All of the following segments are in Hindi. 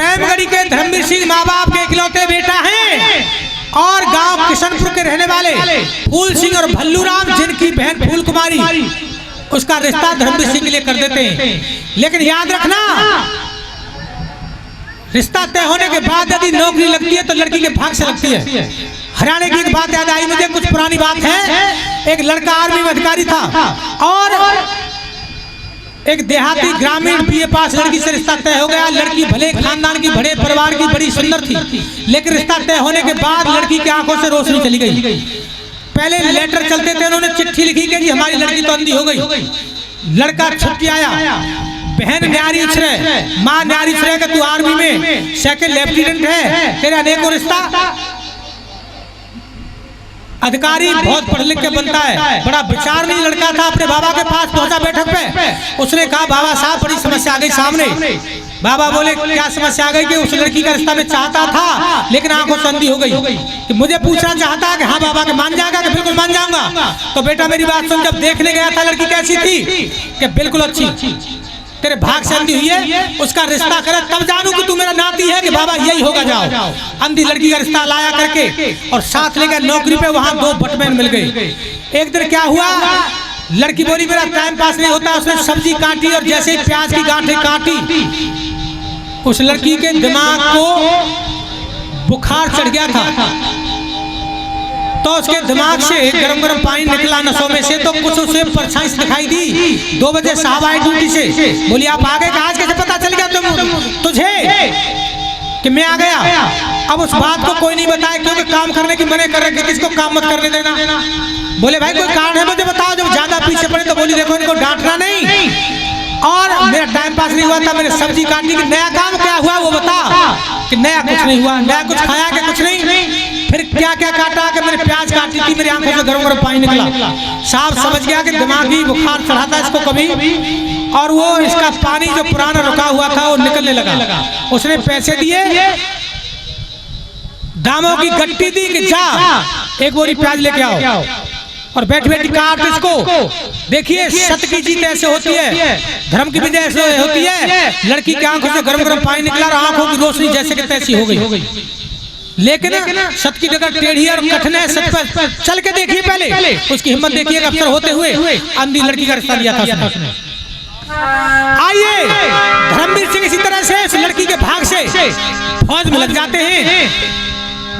प्रेमगढ़ी के धर्मवीर सिंह माँ बाप के इकलौते बेटा हैं और गांव किशनपुर के रहने वाले फूल सिंह और भल्लूराम जिनकी बहन फूल कुमारी, उसका रिश्ता धर्मवीर सिंह के लिए कर देते हैं। लेकिन याद रखना, रिश्ता तय होने के बाद यदि नौकरी लगती है तो लड़की के भाग से लगती है। हरियाणा की एक बात याद आई मुझे, कुछ पुरानी बात है। एक लड़का आर्मी में अधिकारी था और एक देहाती ग्रामीण बीए पास लड़की से रिश्ता तय हो गया। लड़की भले खानदान की, बड़े परिवार की, बड़ी सुंदर थी, लेकिन रिश्ता तय होने के बाद लड़की की आंखों से रोशनी चली गई। पहले लेटर चलते थे, उन्होंने चिट्ठी लिखी कि जी हमारी लड़की तो अंधी हो गई। लड़का छुट्टी आया, बहन न्यारी उछरे, माँ न्यारी उछरे कि तू आर्मी में सेकंड लेफ्टिनेंट है, तेरे अनेकों रिश्ता। अधिकारी बहुत पढ़ लिख के बनता है, बड़ा विचार नहीं लड़का था। अपने बाबा के पास पहुंचा बैठक पे, उसने कहा बाबा साहब बड़ी समस्या आ गई सामने। बाबा बोले क्या समस्या आ गई? कि उस लड़की का रिश्ता मैं चाहता था लेकिन आंखों से अंधी हो गई। कि मुझे पूछना चाहता कि हाँ बाबा के मान जाएगा? कि बिल्कुल मान जाऊंगा। तो बेटा मेरी बात सुन, जब देखने गया था लड़की कैसी थी? कि बिल्कुल अच्छी, तेरे भाग से अंधी हुई है, उसका रिश्ता करे तब जानू कि तू मेरा नाती है। कि बाबा यही होगा, जाओ। अंधी लड़की का रिश्ता लाया करके और साथ लेकर नौकरी पे वहां 2 बटमैन मिल गए। एक दिन क्या हुआ, लड़की बोली मेरा टाइम पास नहीं होता। उसने सब्जी काटी और जैसे ही प्याज की गांठें काटी, उस लड़की के दिमाग को बुखार चढ़ गया था। तो उसके दिमाग से गरम गरम पानी निकला नसों में से, तो कुछ उसे परछाई दिखाई दी। 2 बजे साहब आए ड्यूटी से, बोली आप आ गए? आज कैसे पता चल गया तुझे कि मैं आ गया? अब उस बात को कोई नहीं बताया क्योंकि काम करने की मने कर रखे, किसको काम मत करने देना। बोले भाई कोई कारण है मुझे बताओ। जब ज्यादा पीछे पड़े तो बोली देखो इनको डांटना नहीं, और मेरा टाइम पास नहीं हुआ था, मैंने सब्जी काटने की। नया काम क्या हुआ वो बता। कि नया कुछ नहीं हुआ। नया कुछ खाया क्या? कुछ नहीं। फिर क्या क्या काटा? कि मैंने प्याज काटी थी, मेरी आंखों से गरम गरम पानी निकला। साहब समझ गया कि दिमागी बुखार चढ़ा था इसको कभी, और वो इसका पानी जो पुराना रुका हुआ था वो निकलने लगा। उसने पैसे दिए, दामों की गट्टी दी कि जा 1 बोरी प्याज लेके आओ और बैठ बैठ काट इसको। देखिए सत्य की जीत ऐसे होती है, धर्म की विजय ऐसे होती है। लड़की की आंखों से गरम गरम पानी निकला और आंखों की रोशनी जैसे कि तैसी हो गई। लेकिन सत्य की जगह टेढ़ी और कठिन है। सत्य पर चल के देखिए, पहले उसकी हिम्मत देखिए। अफसर होते हुए अंधी लड़की का रिश्ता लिया था उसने। आइए धर्मवीर सिंह इसी तरह से इस लड़की के भाग से फौज में लग जाते हैं।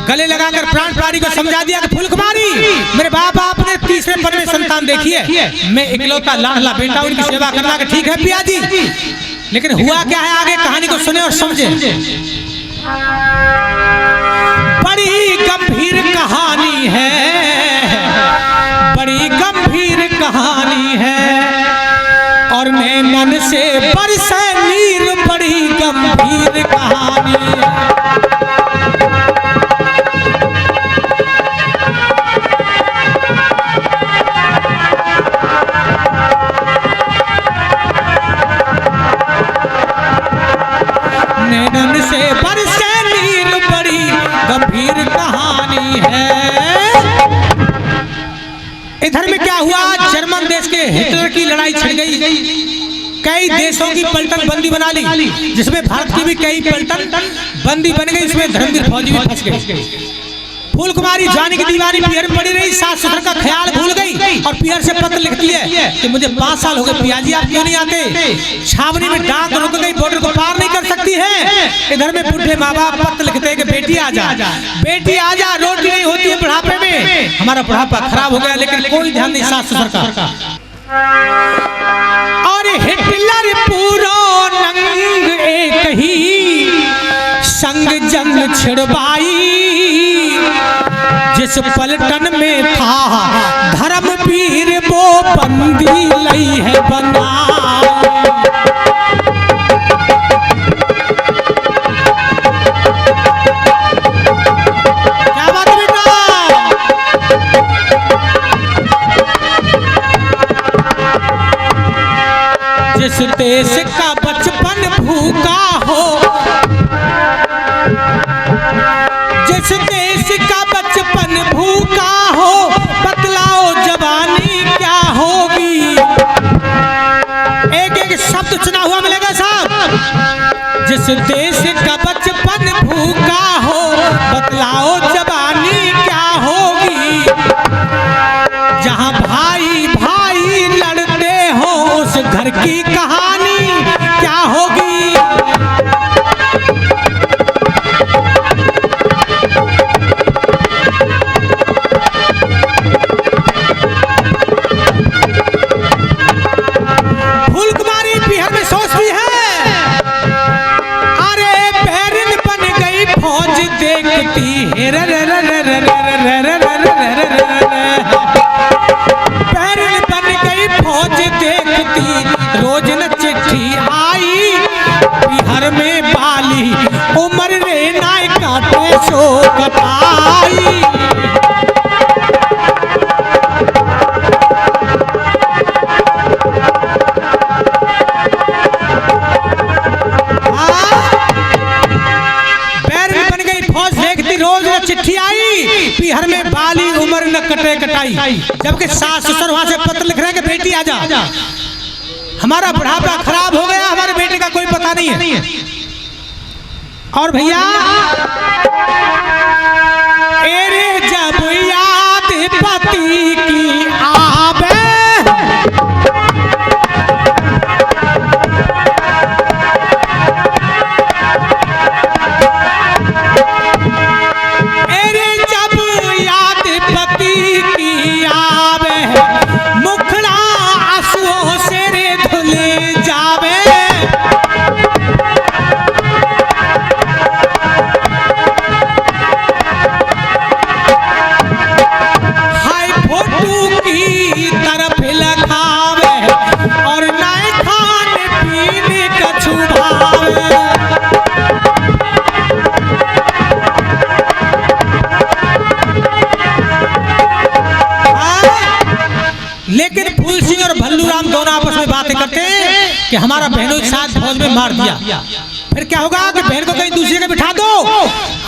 गले लगाकर प्राण प्यारी को समझा दिया कि फूल कुमारी मेरे बाप आपने 3रे पद में संतान देखी है, मैं इकलौता लाडला बेटा, उनकी सेवा करना कि ठीक है पिया जी। लेकिन हुआ क्या है आगे कहानी को सुने और समझे। बड़ी गंभीर कहानी है, बड़ी गंभीर कहानी है, और नैनन से बरसे नीर, बड़ी गंभीर कहानी है। नैनन से बरसे नीर, बड़ी गंभीर कहानी है। इधर में क्या हुआ, जर्मन देश के हिटलर की लड़ाई छिड़ गई। कई देशों की पलटन बंदी बना ली, जिसमें भारत की भी कई पलटन बंदी बन गई। इसमें धर्मवीर फौजी भी फंस गए। फूल कुमारी जाने की दीवानी पियर में पड़ी रही, सास ससुर का ख्याल भूल गई और पियर से पत्र लिखती है कि मुझे 5 साल हो गए पिया जी, आप क्यों नहीं आते? छावनी में डाक रुक गई, बॉर्डर को पार नहीं कर सकती है। इधर में बुढ़े माँ बाप पत्र लिखते हैं कि बेटी आ जा, बेटी आ जा, रोटी नहीं होती है बुढ़ापे में। हमारा बुढ़ापा खराब हो गया, लेकिन कोई ध्यान नहीं सास ससुर का। और हिटलर पूरो नंग एक ही संग जंग छिड़वाई, जिस पलटन में था धर्मवीर वो बंदी लई है बना। क्या बात बेटा, जिस देश का बचपन भूखा हो, जिस देश का बचपन भूखा हो, बतलाओ जवानी क्या होगी। एक एक शब्द चुना हुआ मिलेगा साहब। जिस देश का की कहानी क्या होगी। फूलकुमारी पीहर में सोचती है, अरे बैरन बन गई फौज देखती है, बैरन बन गई फौज देखती, रोज न चिट्ठी आई पीहर में बाली, उम्र रे नाय काटे सो कटाई। चिट्ठी आई पीहर में बाली, उम्र न कटे कटाई। जबकि सास ससुर वहां से पत्र लिख रहे हैं कि बेटी आजा, हमारा बुढ़ापा खराब हो गया, हमारे बेटे का कोई पता नहीं है। और भैया एरे जब याद पति की आवे, लेकिन फूल सिंह और भल्लू राम दोनों आपस में बातें करते हैं कि हमारा बहनों के साथ फौज में मार दिया, फिर क्या होगा कि बहन को कहीं दूसरे के बिठा दो।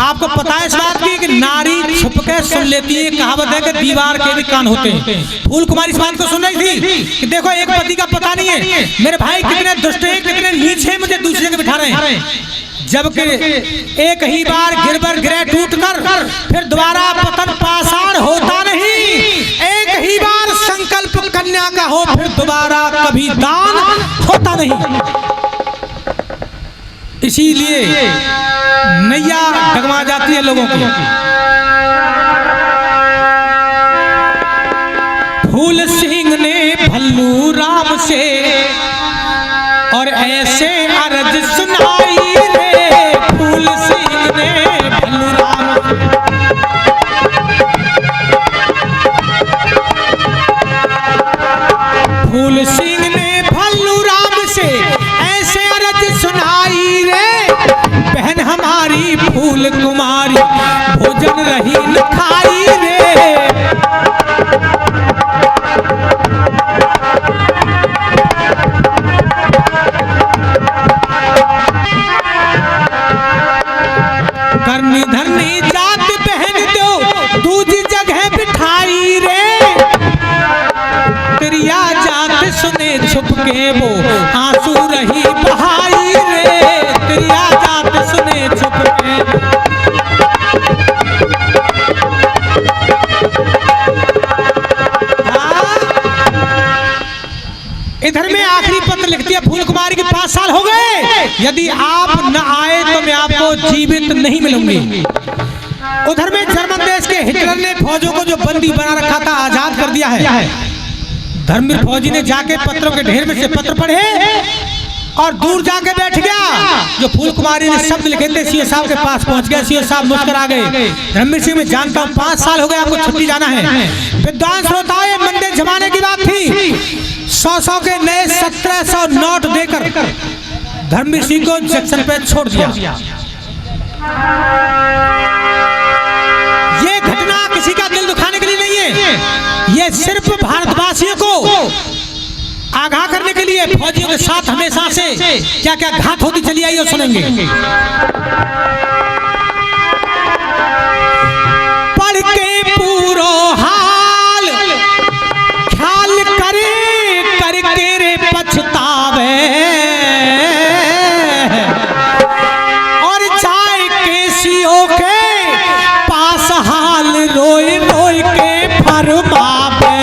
आपको पता है इस बात की कि नारी छुप के सुन लेती है, कहावत है कि दीवार के भी कान होते हैं। फूल कुमारी इस बात को सुन रही थी कि देखो एक पति का पता नहीं है, मेरे भाई कितने दुष्ट हैं, कितने नीच हैं, मुझे दूसरे के बिठा रहे हैं। जबकि एक ही बार गिरबर गिरे टूट कर फिर दोबारा पतन पाषाण होता नहीं, एक ही बार संकल्प कन्या का हो फिर दोबारा कभी दान होता नहीं। इसीलिए नैया डगमा जाती है लोगों की। फूल सिंह ने भल्लू राम से और ऐसे अर्ज सुनाई रे, फूल सिंह ने भल्लू राम, फूल सिंह ने भल्लू राम से ऐसे अर्ज सुनाई रे, बहन हमारी फूल कुमारी भोजन रही न खाई रे। करनी धरनी जात बहन दो दूजी जगह बिठाई रे, त्रिया जात सुने छुप के वो आंसू रही बहाई रे, त्रिया जात सुने छुप के। इधर में आखिरी पत्र लिखती है फूल कुमारी के 5 साल हो गए, यदि आप न आए तो मैं आपको जीवित नहीं मिलूंगी। उधर में जर्मन देश के हिटलर ने फौजों को जो बंदी बना रखा था आजाद कर दिया है। धर्मवीर फौजी ने जाके पत्रों के ढेर में से पत्र पढ़े और दूर जाके बैठ गया। जो फूल कुमारी ने शब्द लिखे थे सीओ साहब के पास पहुंच गया। सीओ साहब मुस्कुरा गए। धर्मवीर सिंह मैं जानता हूँ 5 साल हो गए आपको छुट्टी जाना है। विद्वान श्रोताओं ये मंदे जमाने की बात थी। 100 के नए 1700 नोट देकर धर्मवीर सिंह को जंक्शन पे छोड़ दिया। ये घटना किसी का दिल दुखाने के लिए नहीं है, ये सिर्फ भारतवासियों को आगाह करने के लिए फौजियों के साथ हमेशा से क्या क्या घात होती चली आई और सुनेंगे। पढ़ के पूरो हाल ख्याल करे करके रे पछतावे और जाए के सीओ के पास हाल रोए रोए के फरमावे।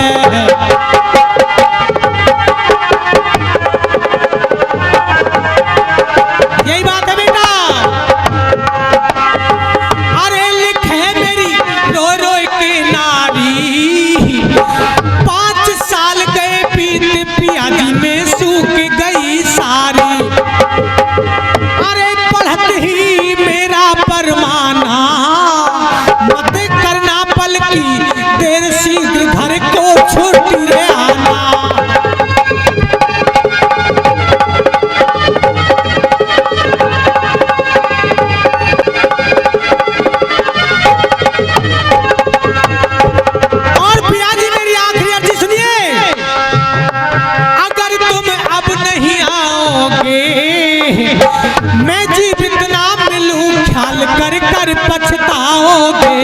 मैं जीवित ना मिलूं ख्याल कर कर पछताओगे।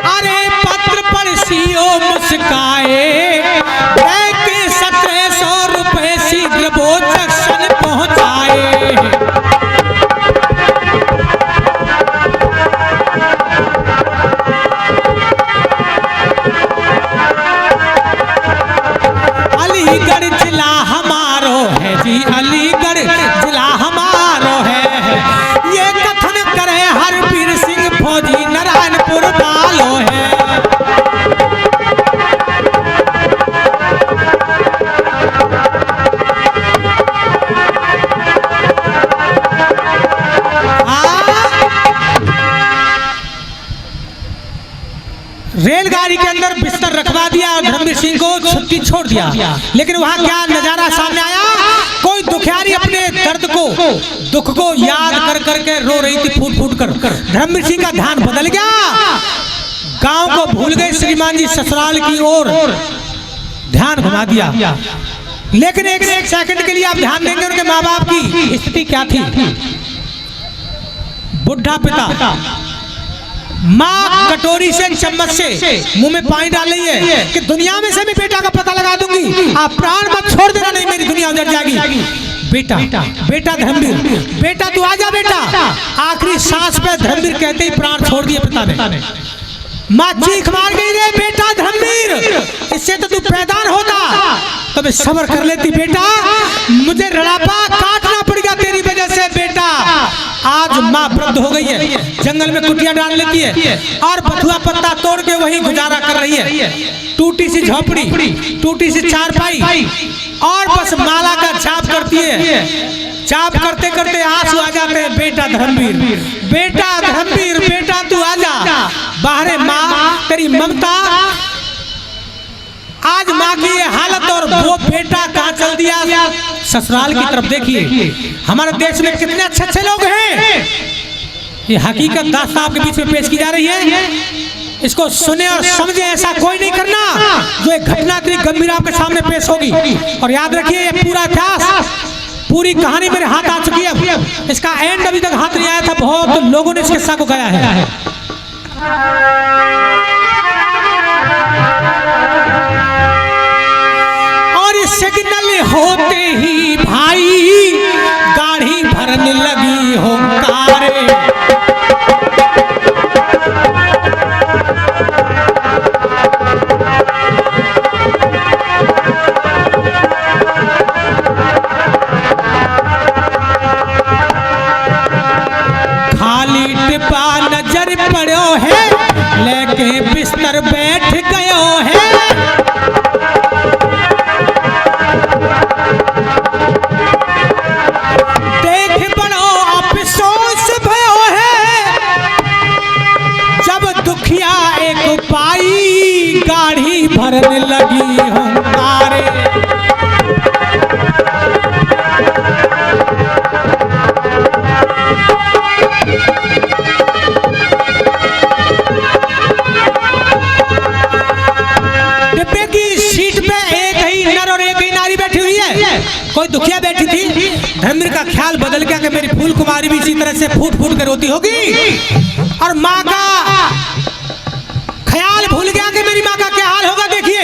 अरे पत्र पर सीओ मुस्काए के 1700 रुपए शीघ्र वो जंक्शन पहुंचाए। अलीगढ़ जिला हमारो है जी, अलीगढ़ जिला हमारो है, ये कथन करे हरबीर सिंह फौजी नारायणपुर वालो है। रेलगाड़ी के अंदर बिस्तर रखवा दिया और धर्मवीर सिंह को छुट्टी छोड़ दिया। लेकिन वहाँ क्या नजारा सामने आया, कोई दुखियारी अपने दर्द को दुख को याद कर करके रो रही थी फूट फूट कर। धर्मवीर सिंह का ध्यान बदल गया, गांव को भूल गए, श्रीमान जी ससुराल की ओर ध्यान घुमा दिया। लेकिन एक सेकंड के लिए आप ध्यान देंगे उनके माँ बाप की स्थिति क्या थी। बुढ़ा पिता, माँ कटोरी से चम्मच से मुंह में पानी डाल रही है कि दुनिया में से भी बेटा का पता लगा दूंगी, आप प्राण मत छोड़ देना, नहीं मेरी दुनिया उजड़ जाएगी। बेटा बेटा धर्मवीर, बेटा तू आजा बेटा। आखिरी सांस पे धर्मवीर कहते ही प्राण छोड़ दिए पिता ने। माँ चीख मार गई, रे बेटा धर्मवीर, इससे तो तू पैदान होता तो मैं सब्र कर लेती बेटा, मुझे रड़ापा काटना पड़ गया तेरी वजह से बेटा। आज माँ वृद्ध हो गई है, जंगल में कुटिया डाल लेती है और बथुआ पत्ता तोड़ के वही गुजारा कर रही है। टूटी सी झोपड़ी, टूटी सी चारपाई और बस माला का जाप करती है। जाप करते करते आंसू आ जाते हैं, बेटा धर्मवीर, बेटा धर्मवीर, बेटा तू आजा। बाहरे माँ तेरी ममता, आज माँ की ये हालत और वो बेटा कहाँ चल दिया ससुराल की तरफ। देखिए हमारे देश में कितने अच्छे अच्छे लोग हैं, ये हकीकत दास्तां आपके बीच में पेश की जा रही है। इसको सुने और समझे, ऐसा कोई नहीं करना जो एक घटना इतनी गंभीर आपके सामने पेश होगी। और याद रखिए ये पूरा इतिहास, पूरी कहानी मेरे हाथ आ चुकी है, इसका एंड अभी तक हाथ नहीं आया था। बहुत लोगों ने इस किस्सा को गाया है। सिग्नल होते ही भाई गाड़ी भरने लगी होंकारे। खाली डिब्बा नजर पड़ो है, लेके बिस्तर बैठ गयो है। गाड़ी भरने लगी होंकारे। डिब्बे की सीट पे एक ही नर और एक ही नारी बैठी हुई है। कोई दुखिया बैठी थी। धर्मवीर का ख्याल बदल गया कि मेरी फूल कुमारी भी इसी तरह से फूट फूट कर रोती होगी, और माँ का ख्याल भूल गया कि मेरी माँ का क्या हाल होगा। देखिए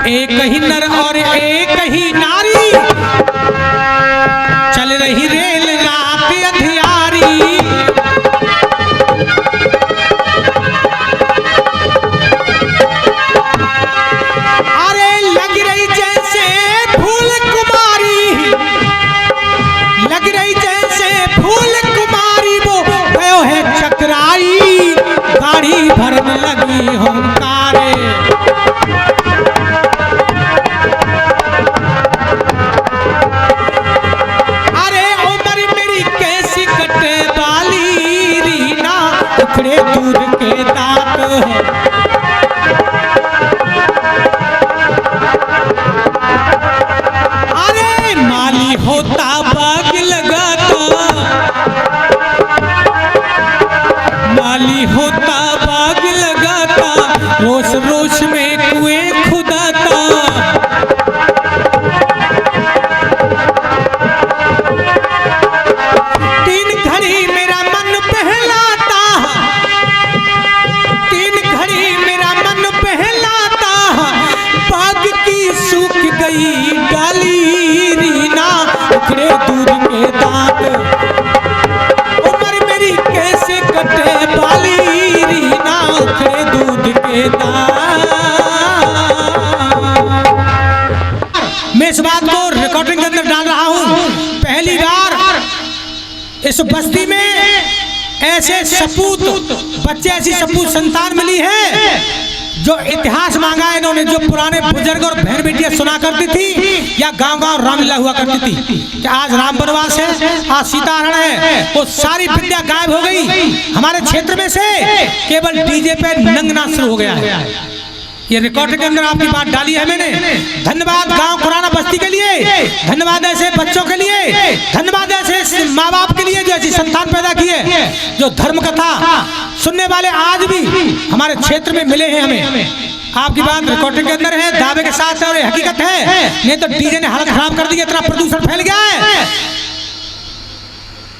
एक ही नर और एक ही नारी, चल रही रेल रात अंधियारी। अरे लग रही जैसे फूल कुमारी, लग रही जैसे फूल कुमारी, वो गयो है चकराई, गाड़ी भरने लगी होंकारे। अरे उम्र मेरी कैसी कटे वाली, रीना उखड़े दूध के दांत है। अरे माली होता बाग लगाता, माली होता बाग इस बस्ती में ऐसे सपूत बच्चे, ऐसी सपूत संतान मिली है जो इतिहास मांगा है इन्होंने, जो पुराने बुजुर्ग और बहन बेटियां सुना करती थी या गांव गांव रामलीला हुआ करती थी कि आज राम वनवास है, आज सीताहरण है, वो सारी विद्या गायब हो गई हमारे क्षेत्र में से। केवल डीजे पे नंगना शुरू हो गया है। ये रिकॉर्ड के अंदर आपकी बात डाली है मैंने। धन्यवाद गांव खुराना बस्ती के लिए, धन्यवाद ऐसे बच्चों के लिए, धन्यवाद ऐसे माँ बाप के लिए जो ऐसी संतान पैदा किए, जो धर्म कथा सुनने वाले आज भी हमारे क्षेत्र में मिले हैं हमें। आपकी बात रिकॉर्डिंग के अंदर है, दावे के साथ है और ये हकीकत है। नहीं तो डीजे ने हालत खराब कर दी, इतना प्रदूषण फैल गया है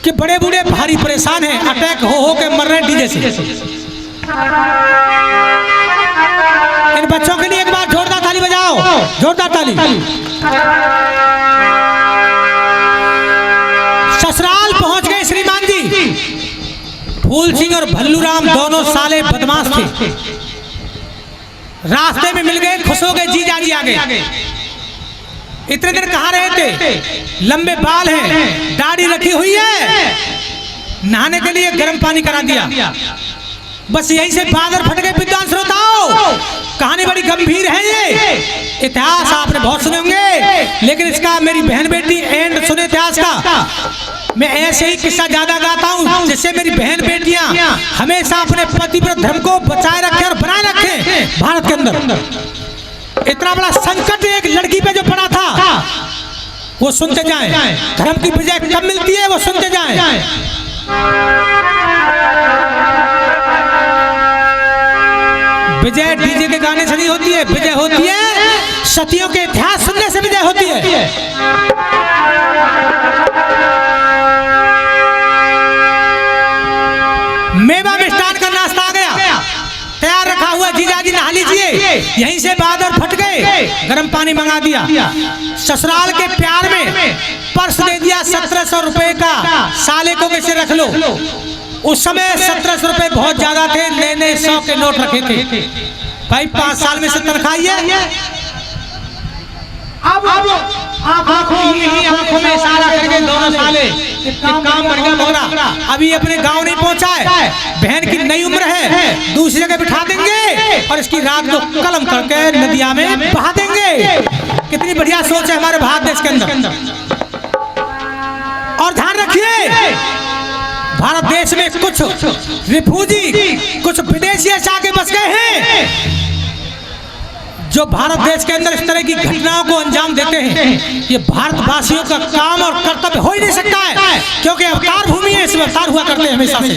कि बड़े बूढ़े भारी परेशान हैं, अटैक हो के मर रहे हैं डीजे से। इन बच्चों के लिए एक बार जोरदार ताली बजाओ, जोरदार ताली। ससुराल पहुंच गए श्रीमान जी। फूल सिंह और भल्लू राम दोनों साले बदमाश थे। रास्ते में मिल गए, खुश हो गए, जीजा जी आ गए। इतने दिन कहाँ रहे थे? लंबे बाल हैं, दाढ़ी रखी हुई है, नहाने के लिए गर्म पानी करा दिया। बस यहीं से बादल फट गए। विद्वान श्रोताओ, कहानी बड़ी गंभीर है। ये इतिहास आपने बहुत सुने होंगे, लेकिन इसका मेरी बहन बेटी एंड सुने इतिहास का। मैं ऐसे ही किस्सा ज्यादा गाता हूँ जिससे मेरी बहन बेटियां हमेशा अपने पतिव्रत धर्म को बचाए रखें और बनाए रखें। भारत के अंदर इतना बड़ा संकट एक लड़की पे जो पड़ा था, वो सुनते जाएं। धर्म की विजय कब मिलती है वो सुनते जाएं। विजय डीजे के गाने से नहीं होती है, विजय होती है सतियों के इतिहास सुनने से विजय होती है। मेवा मिष्ठान का नाश्ता आ गया, तैयार रखा हुआ, जीजा जी नहा लीजिए। यहीं से बादल फट गए, गर्म पानी मंगा दिया। ससुराल के प्यार में पर्स दे दिया 1700 रुपए का, साले को कैसे रख लो। उस समय 1700 रुपए बहुत ज्यादा थे, नए 100 के नोट रखे थे। भाई 5 साल में से तनख्वाही है। अब आंखों में इशारा करके दोनों साले काम बढ़ गया मगरा। अभी अपने गांव नहीं पहुंचा है, बहन की नई उम्र है, दूसरी जगह बिठा देंगे और इसकी रात को कलम करके नदिया में बहा देंगे। कितनी बढ़िया सोच है हमारे भारत देश के अंदर। और ध्यान रखिए, भारत देश में कुछ रिफ्यूजी, कुछ विदेशी आके बस गए हैं जो भारत देश के अंदर इस तरह की घटनाओं को अंजाम देते हैं। ये भारतवासियों का काम और कर्तव्य हो ही नहीं सकता है, क्योंकि अवतार भूमि है, इसमें अवतार हुआ करते हैं हमेशा से।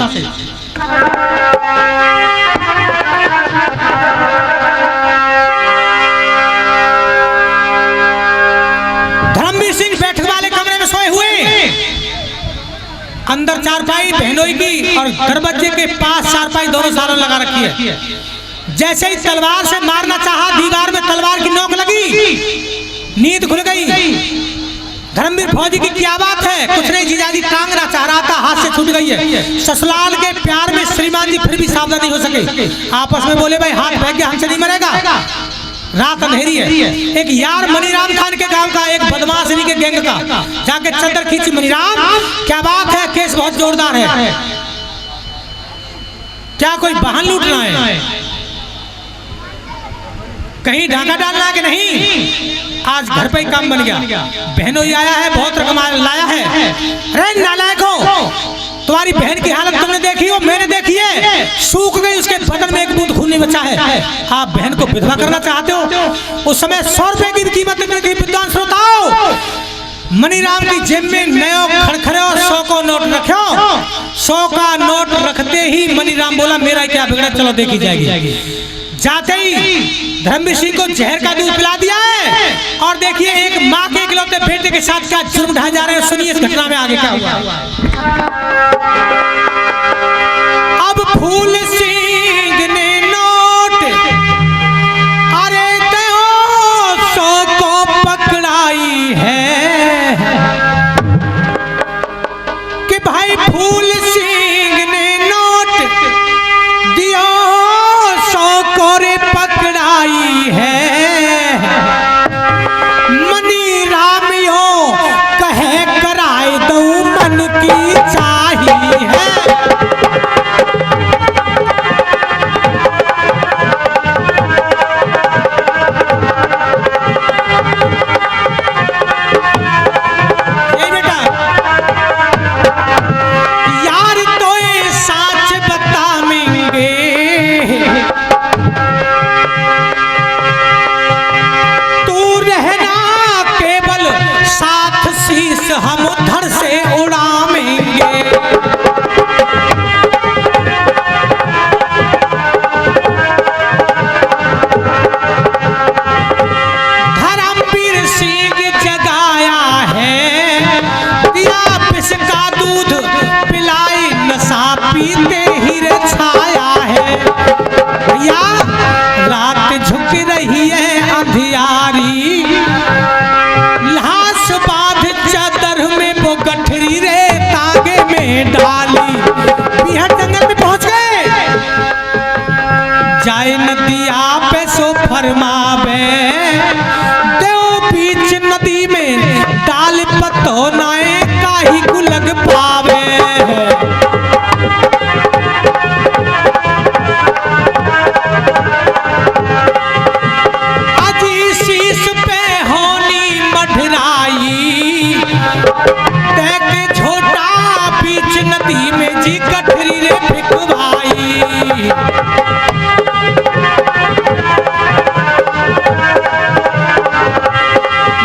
धर्मवीर सिंह बैठक वाले कमरे में सोए हुए, अंदर चारपाई बहनोई की और दरवाजे के पास चारपाई दोनों सालों लगा रखी है। जैसे ही तलवार से मारना चाहा, दीवार में तलवार की नोक लगी, नींद खुल गई। धर्मवीर फौजी की क्या बात है, कुछ नहीं, जीजाजी टांगना चाह रहा था, हाथ से छूट गई है। ससुराल के प्यार में श्रीमान जी फिर भी सावधान नहीं हो सके। आपस में बोले भाई हाथ फेंक गया, हमसे नहीं मरेगा। रात अंधेरी है। एक यार मनीराम खान के गांव का, एक बदमाश इन्हीं के गैंग का, जाके चंदर खींची। मनीराम क्या बात है, केस बहुत जोरदार है, क्या कोई वाहन लूटना है, कहीं ढाका डालना है कि नहीं? आज घर पे ही काम बन गया। बहनों ही आया है, बहुत रकम लाया है। अरे नालायको, तुम्हारी बहन की हालत तुमने देखी हो, मैंने देखी है, सूख गई, उसके बदन में एक बूंद खून नहीं बचा है। आप बहन को विधवा करना चाहते हो? उस समय 100 रुपए की कीमत नहीं थी। विद्वान श्रोताओ, मनीराम की जेब में नयो खड़खड़े और 100 को नोट रखो। 100 का नोट रखते ही मनीराम बोला मेरा क्या बिगड़ा, चलो देखी जाएगी। जाते ही धर्मवीर सिंह को जहर का दूध पिला दिया है। और देखिए एक माँ के इकलौते बेटे के साथ क्या जुर्म ढाए जा रहे हैं। सुनिए इस घटना में आगे क्या हुआ। अब फूल सिंह ने नोट अरे तो 100 को पकड़ाई है कि भाई फूल सिंह ने नोट दिया 100 को रे पकड़ाई है। मनीराम यो कहे कराए दो मन की चाह जाए नदिया पे सो फरमावे, देव बीच नदी में डाल पतो नाए काही को लग पावे। अजी शीश पे होनी मढ़राई, देख छोटा बीच नदी में जी गठरी रे फिकवाई।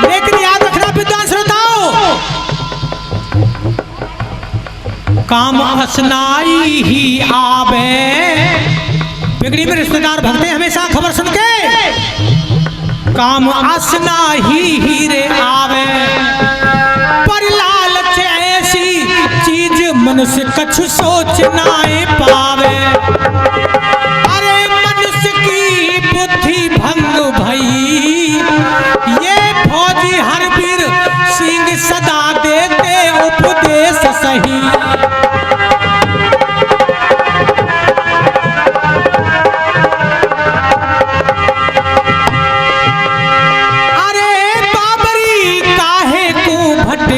लेकिन याद रखना विद्वान श्रोताओ, काम असनाई ही आवे। बिगड़ी में रिश्तेदार भगते हमेशा खबर सुन के, काम असना ही रे आवे। पर लालच ऐसी चीज मनुष्य कछु सोच नाए पावे। अरे मनुष्य की बुद्धि भंग भई, ये फौजी हरबीर सिंह सदा देते उपदेश सही।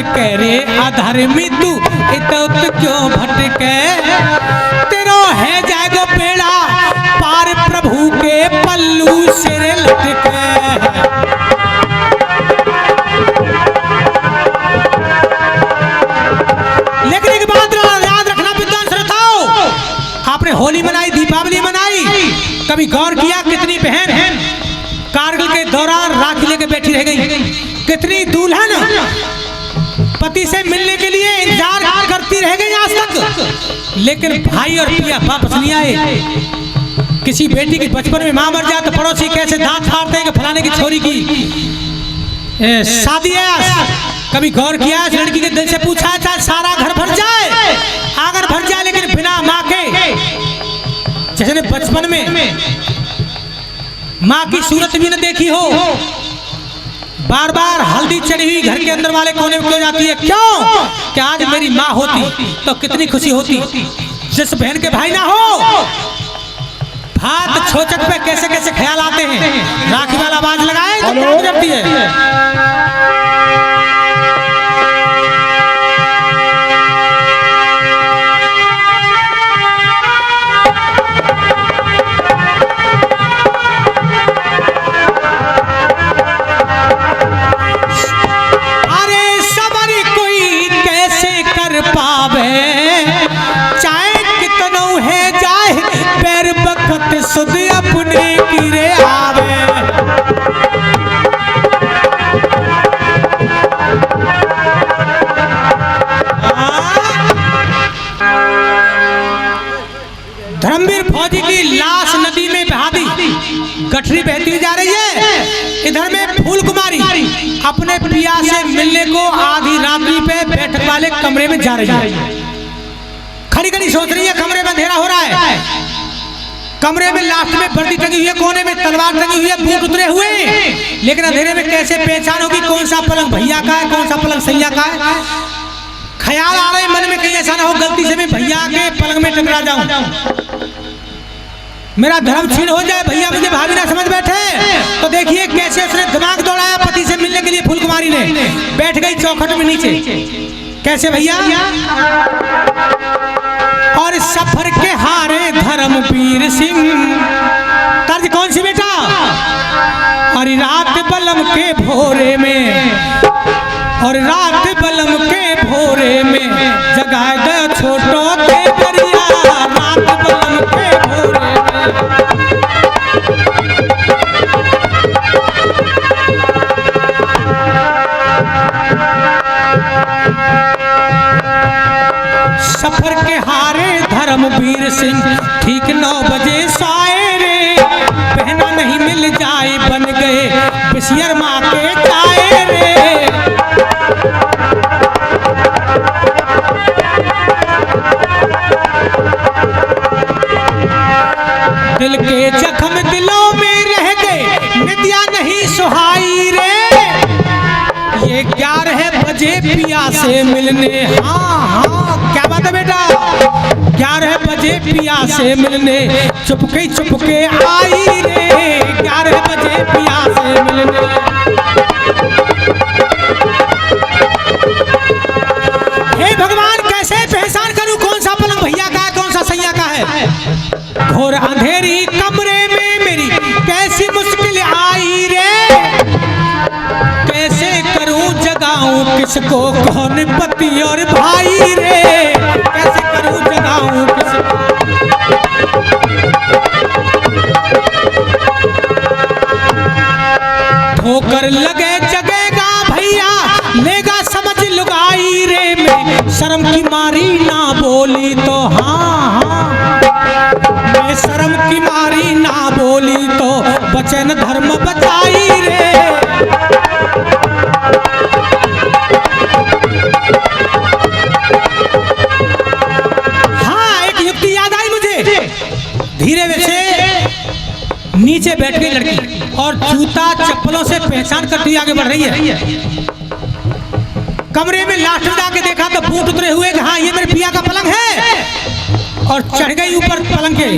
करे अधर्मी तू इतौत क्यों भटके, तेरो है जाएगो बेड़ा पार प्रभु के पल्लू सिर लटके। लेकिन एक बात याद रखना विद्वान श्रोताओ, आपने होली मनाई, दीपावली मनाई, कभी गौर किया कितनी बहन कारगिल के दौरान राखी लेके बैठी रह गई, कितनी दुल्हन पति से मिलने के लिए इंतजार करती रह गई आज तक, लेकिन भाई और पिया वापस नहीं आए। किसी बेटी की बचपन में मां मर जाए तो पड़ोसी कैसे दांत फाड़ते हैं कि फलाने की छोरी की शादी है। कभी गौर किया इस लड़की के दिल से पूछा चाहे सारा घर भर जाए, अगर भर जाए लेकिन बिना माँ के, जिसने बचपन में माँ की सूरत भी न देखी हो, बार बार हल्दी चढ़ी हुई घर के अंदर वाले कोने में क्यों जाती है? क्यों? कि आज मेरी माँ होती तो कितनी खुशी होती। जिस बहन के भाई ना हो, भात छोचक पे कैसे कैसे ख्याल आते हैं। राखी वाला आवाज लगाए तो क्या हो जाती है। सुध अपने गिरे आवे, धर्मवीर फौजी की लाश नदी में बहा दी, गठरी बहती हुई जा रही है। इधर में फूल कुमारी अपने पिया से मिलने को आधी रात्रि पे बैठक वाले कमरे में जा रही है। खड़ी खड़ी सोच रही है, कमरे में अंधेरा हो रहा है, कमरे में लास्ट में वर्दी टंगी हुई है, कोने में तलवार टंगी हुई है, बूट उतरे हुए, लेकिन अंधेरे में कैसे पहचान होगी कौन सा पलंग भैया का है, कौन सा पलंग सैया का है। ख्याल आ रहा है मन में कहीं ऐसा ना हो गलती से मैं भैया के पलंग में टकरा जाऊं, मेरा धर्म छीन हो जाए, भैया मुझे भाभी ना समझ बैठे। तो देखिए कैसे उसने दिमाग दौड़ाया पति से मिलने के लिए। फूल कुमारी ने बैठ गई चौखट में नीचे, कैसे भैया, और सफर के हारे धर्मवीर सिंह, तर्ज कौन सी बेटा, और रात बलम के भोरे में, और रात बलम के भोरे में जगाए दो छोटो के दरिया, रात बलम के भोरे में। सफर के हारे धर्मवीर सिंह ठीक 9 बजे साए रे, बहना नहीं मिल जाए बन गए पिसियर माँ के ताए रे। दिल के जख्म दिलों में रह गए, निदिया नहीं सुहाई रे, ये 11 बजे पिया से मिलने। हाँ हाँ क्या बात है बेटा, 11 बजे पिया से मिलने चुपके आई रे, 11 बजे पिया से मिलने। हे भगवान, कैसे पहचान करूं कौन सा पलंग भैया का है, कौन सा सैया का है। घोर अंधेरी कमरे में मेरी कैसी मुश्किल आई रे, कैसे करूं जगाऊं किसको, कौन पति और भाई रे, कैसे करूं जगाऊं किसको। ठोकर लगे जगेगा भैया, लेगा समझ लुगाई रे, मैं शर्म की मारी ना बोली तो हाँ हाँ, मैं शर्म की मारी ना बोली तो वचन धर्म बचाई रे। धीरे से नीचे बैठ गई लड़की और जूता चप्पलों से पहचान करती आगे बढ़ रही है। कमरे में लास्ट में आके देखा तो बूट उतरे हुए कि हाँ ये मेरे पिया का पलंग है, और चढ़ गई ऊपर पलंग के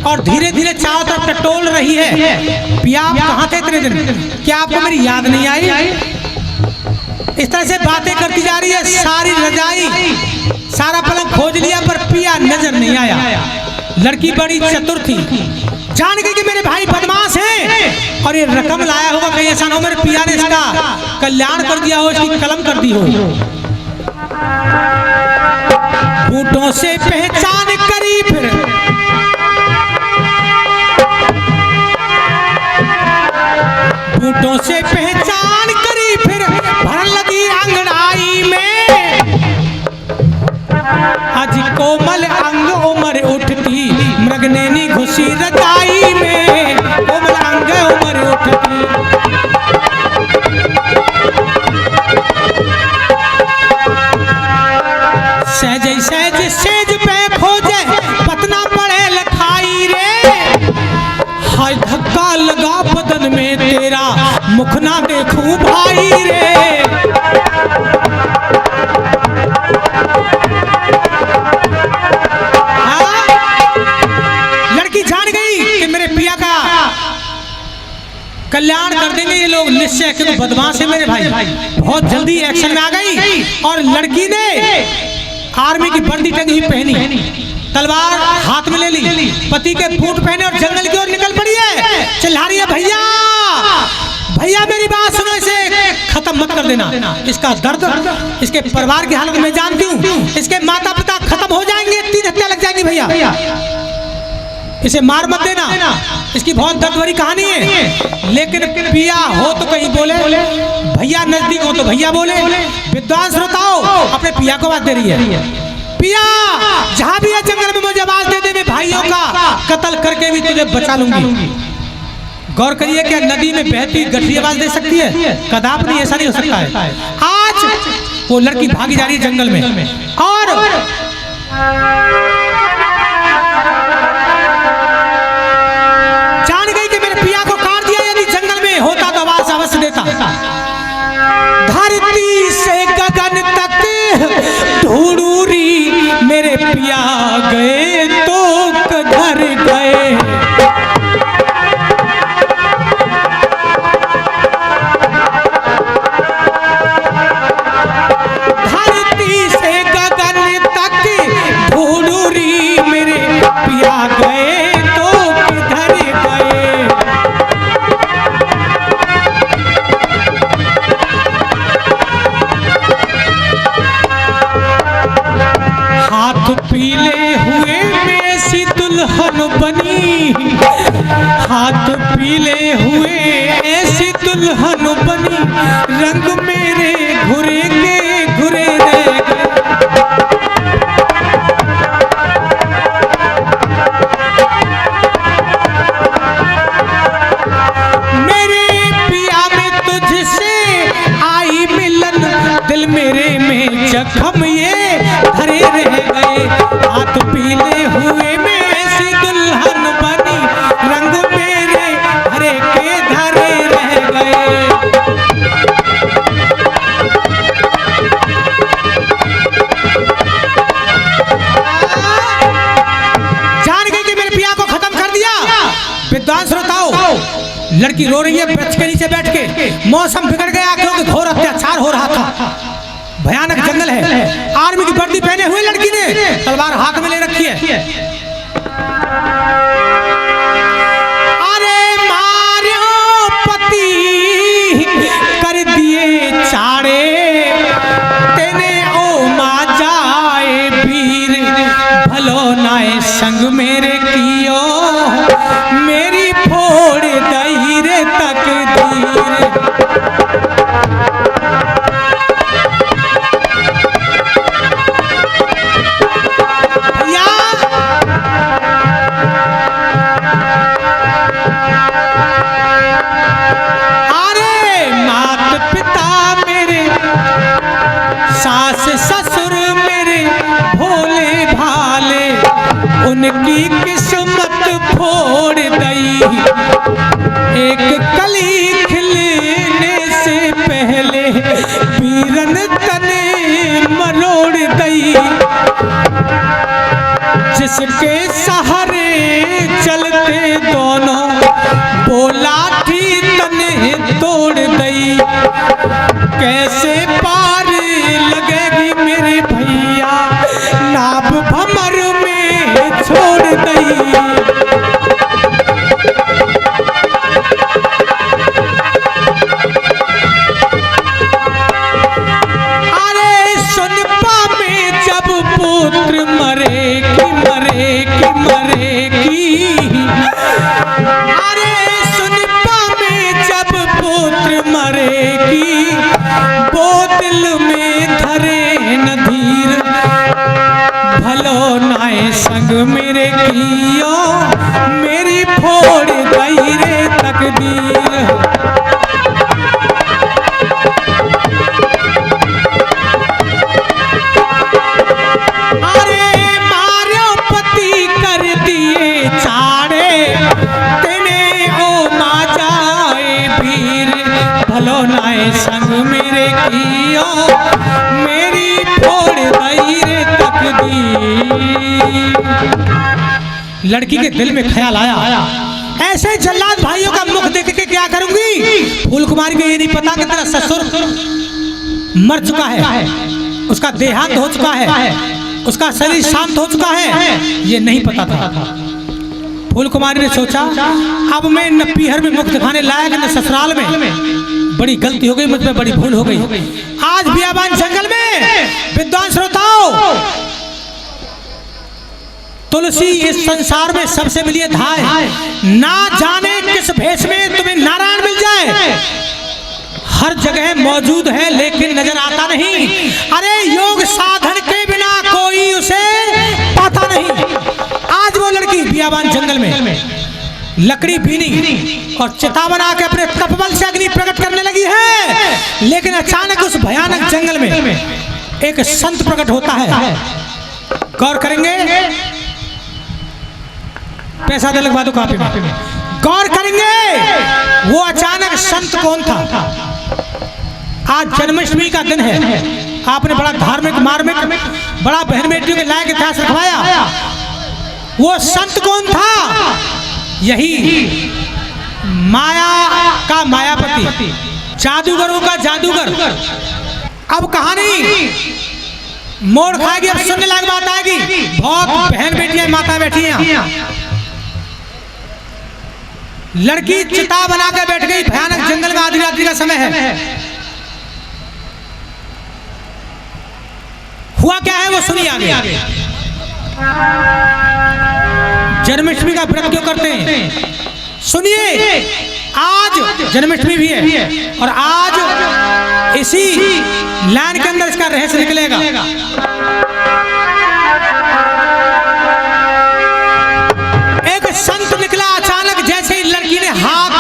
और धीरे धीरे चारों तरफ टटोल रही है। पिया आप कहाँ थे इतने दिन, क्या आपको मेरी याद नहीं आई। इस तरह से बातें करती जा रही है। सारी रजाई सारा पलंग खोज लिया पर पिया नजर नहीं आया। लड़की बड़ी चतुर थी, जान गई कि मेरे भाई बदमाश हैं और ये रकम लाया होगा, कहीं ऐसा ना हो मेरे पिया ने इसका कल्याण कर दिया हो, इसकी कलम कर दी हो। बूटों से पहचान करी फिर बूटों से पहचान करी फिर भर लगी अंगड़ाई में, आज कोमल अंग उमर उठती मृगनैनी घुसी रजाई में, कोमल अंग उमर उठती। सहज सहज सेज पे खोजे पतना पड़े लखाई रे, हाय धक्का लगा बदन में तेरा मुख ना देखूं भाई रे। कल्याण कर देंगे ये लोग निश्चय, क्योंकि बदमाश है मेरे भाई। बहुत जल्दी एक्शन में आ गई और लड़की ने आर्मी की वर्दी टंगी हुई पहनी, तलवार हाथ में ले ली, पति के बूट पहने और जंगल की ओर निकल पड़ी है। चिल्ला रही है भैया भैया मेरी बात सुनो, इसे खत्म मत कर देना। इसका दर्द, इसके परिवार की हालत मैं जानती हूँ, इसके माता पिता खत्म हो जाएंगे, 3 हत्या लग जाएंगी भैया, इसे मार मत देना। इसकी बहुत दर्द भरी कहानी है। लेकिन पिया हो तो कहीं बोले, भैया नजदीक हो तो भैया बोले। विद्वान श्रोताओं, अपने पिया को आवाज दे रही है, पिया जहां भी है जंगल में मुझे आवाज दे दे, मैं भाइयों का कत्ल करके भी तुझे बचा लूंगी। गौर करिए, क्या नदी में बहती गठरी आवाज दे सकती है? कदाप नहीं, ऐसा नहीं हो सकता है। आज वो लड़की भागी जा रही है जंगल में और धरती से गगन तक ढूंढूरी मेरे पिया गए तो कधर गए। धरती से गगन तक ढूंढूरी मेरे पिया गए तो किधर गए। पीले हुए में सी दुल्हन बनी, हाथ पीले हुए ऐसी दुल्हन बनी, रंग मेरे घुरे के घुरे रह गए। मेरे पिया में तुझसे आई मिलन, दिल मेरे में जख्म ये धरे रह गए। हाथ पीले हुए में ऐसी दुल्हन बनी, रंग मेरे हरे के धरे रह गए। विद्वान श्रोताओं, लड़की रो रही है वृक्ष के नीचे बैठ के। मौसम बिगड़ गया क्योंकि घोर अत्याचार हो रहा था। भयानक जंगल है। आर्मी की वर्दी पहने हुए लड़की ने तलवार हाथ में ले रखी है। अरे मारो पति कर दिए चाड़े, तेने ओ मा जाए वीर, भलो नाए संग मेरे कियो, मेरी फोड़ दई रे तकदीर। अरे मात पिता मेरे, सास ससुर मेरे भोले भाले, उनकी किस्मत फोड़ दई, एक कली खिलने से पहले वीरन तने मरोड़ दई, जिसके सहारे चलते दोनों वो लाठी तने तोड़ दई। कैसे पार लगेगी मेरे भैया, नाभ भमर में छोड़ दई। अरे सुनपा में जब पुत्र मरेगी मरेगी मरेगी, अरे सुनपा में जब पुत्र मरेगी, वो दिल में धरे न धीर, भलो नाए संग मेरे कियो, मेरी फोड़ दई रे तकदीर। अरे मारो पति कर दिए चाड़े, तेने ओ मा जाए वीर, भलो नाए संग मेरे कियो, मेरी फोड़ दई रे तकदीर। लड़की के दिल में ख्याल आया, ऐसे जल्लाद भाइयों का मुख देख के क्या करूंगी। फूल कुमारी को ये नहीं पता कि तेरा ससुर मर चुका है, उसका देहांत हो चुका है, उसका शरीर शांत हो चुका है, ये नहीं पता था। फूल कुमारी ने सोचा अब मैं न पीहर में मुख दिखाने लायक न ससुराल में, बड़ी गलती हो गई, मुझ में बड़ी भूल हो गई। आज बियाबान जंगल में विद्वान श्रोताओं, तुलसी इस संसार में सबसे मिलिए धाय, ना जाने किस भेष में तुम्हें नारायण मिल जाए। हर जगह मौजूद है लेकिन नजर आता नहीं। अरे योग साधन के बिना कोई उसे पाता नहीं। आज वो लड़की बियाबान जंगल में लकड़ी बीनी और चिता बना के अपने तपबल से अग्नि प्रकट करने लगी है, लेकिन अचानक उस भयानक जंगल में एक संत प्रकट होता है। गौर करेंगे, पैसा दे लगवा दो कापी में। गौर करेंगे वो अचानक संत कौन था। आज जन्माष्टमी का दिन है, आपने बड़ा धार्मिक मार्मिक बड़ा बहन बेटियों के लायक इतिहास रखवाया। वो संत कौन था? यही माया का मायापति, जादूगरों का जादूगर। अब कहानी मोड़ खाएगी, अब सुनने लायक बात आएगी। बहुत बहन बेटियां माता बैठी हैं। लड़की चिता बना के बैठ गई भयानक जंगल में, आधी रात्रि का समय है। हुआ क्या है वो सुनिए आगे। जन्माष्टमी का व्रत क्यों करते हैं सुनिए। आज जन्माष्टमी भी है और आज इसी लाइन के अंदर इसका रहस्य निकलेगा। एक संत निकला अचानक, जैसे ही लड़की ने हाथ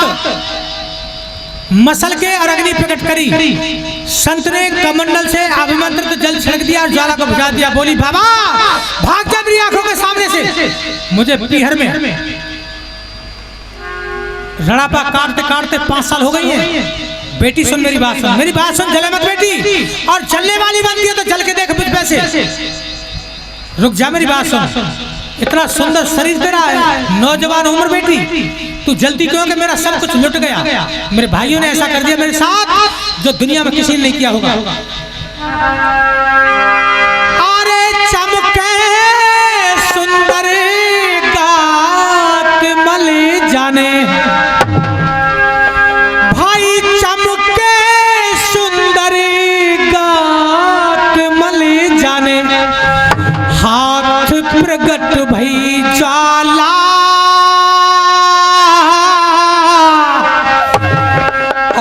मसल के और अग्नि प्रकट करी, संत ने कमंडल से अभिमंत्रित जल छिड़क दिया और ज्वाला को बुझा दिया। बोली बाबा भाग जा मेरी आंखों के सामने से, मुझे पीहर में रड़ापा काटते काटते 5 साल हो गई है। बेटी सुन मेरी बात सुन, मेरी बात सुन, जले मत बेटी, और जलने वाली बनती है तो जल के देख मुझ पैसे। रुक जा मेरी बात सुन, इतना सुंदर शरीर तेरा है, नौजवान उम्र बेटी, तू जल्दी क्यों कि मेरा सब कुछ लुट गया। मेरे भाइयों ने ऐसा कर दिया मेरे साथ जो दुनिया में किसी ने नहीं किया होगा। अरे चमके सुंदर गात मल जाने, भाई चमके सुंदर गात मल जाने, हाथ प्रगट भई ज्वाला,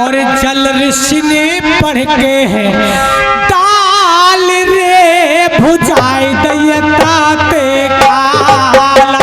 और जल ऋषि ने पढ़ के है डाल रे भुजाई दैयता ते काला।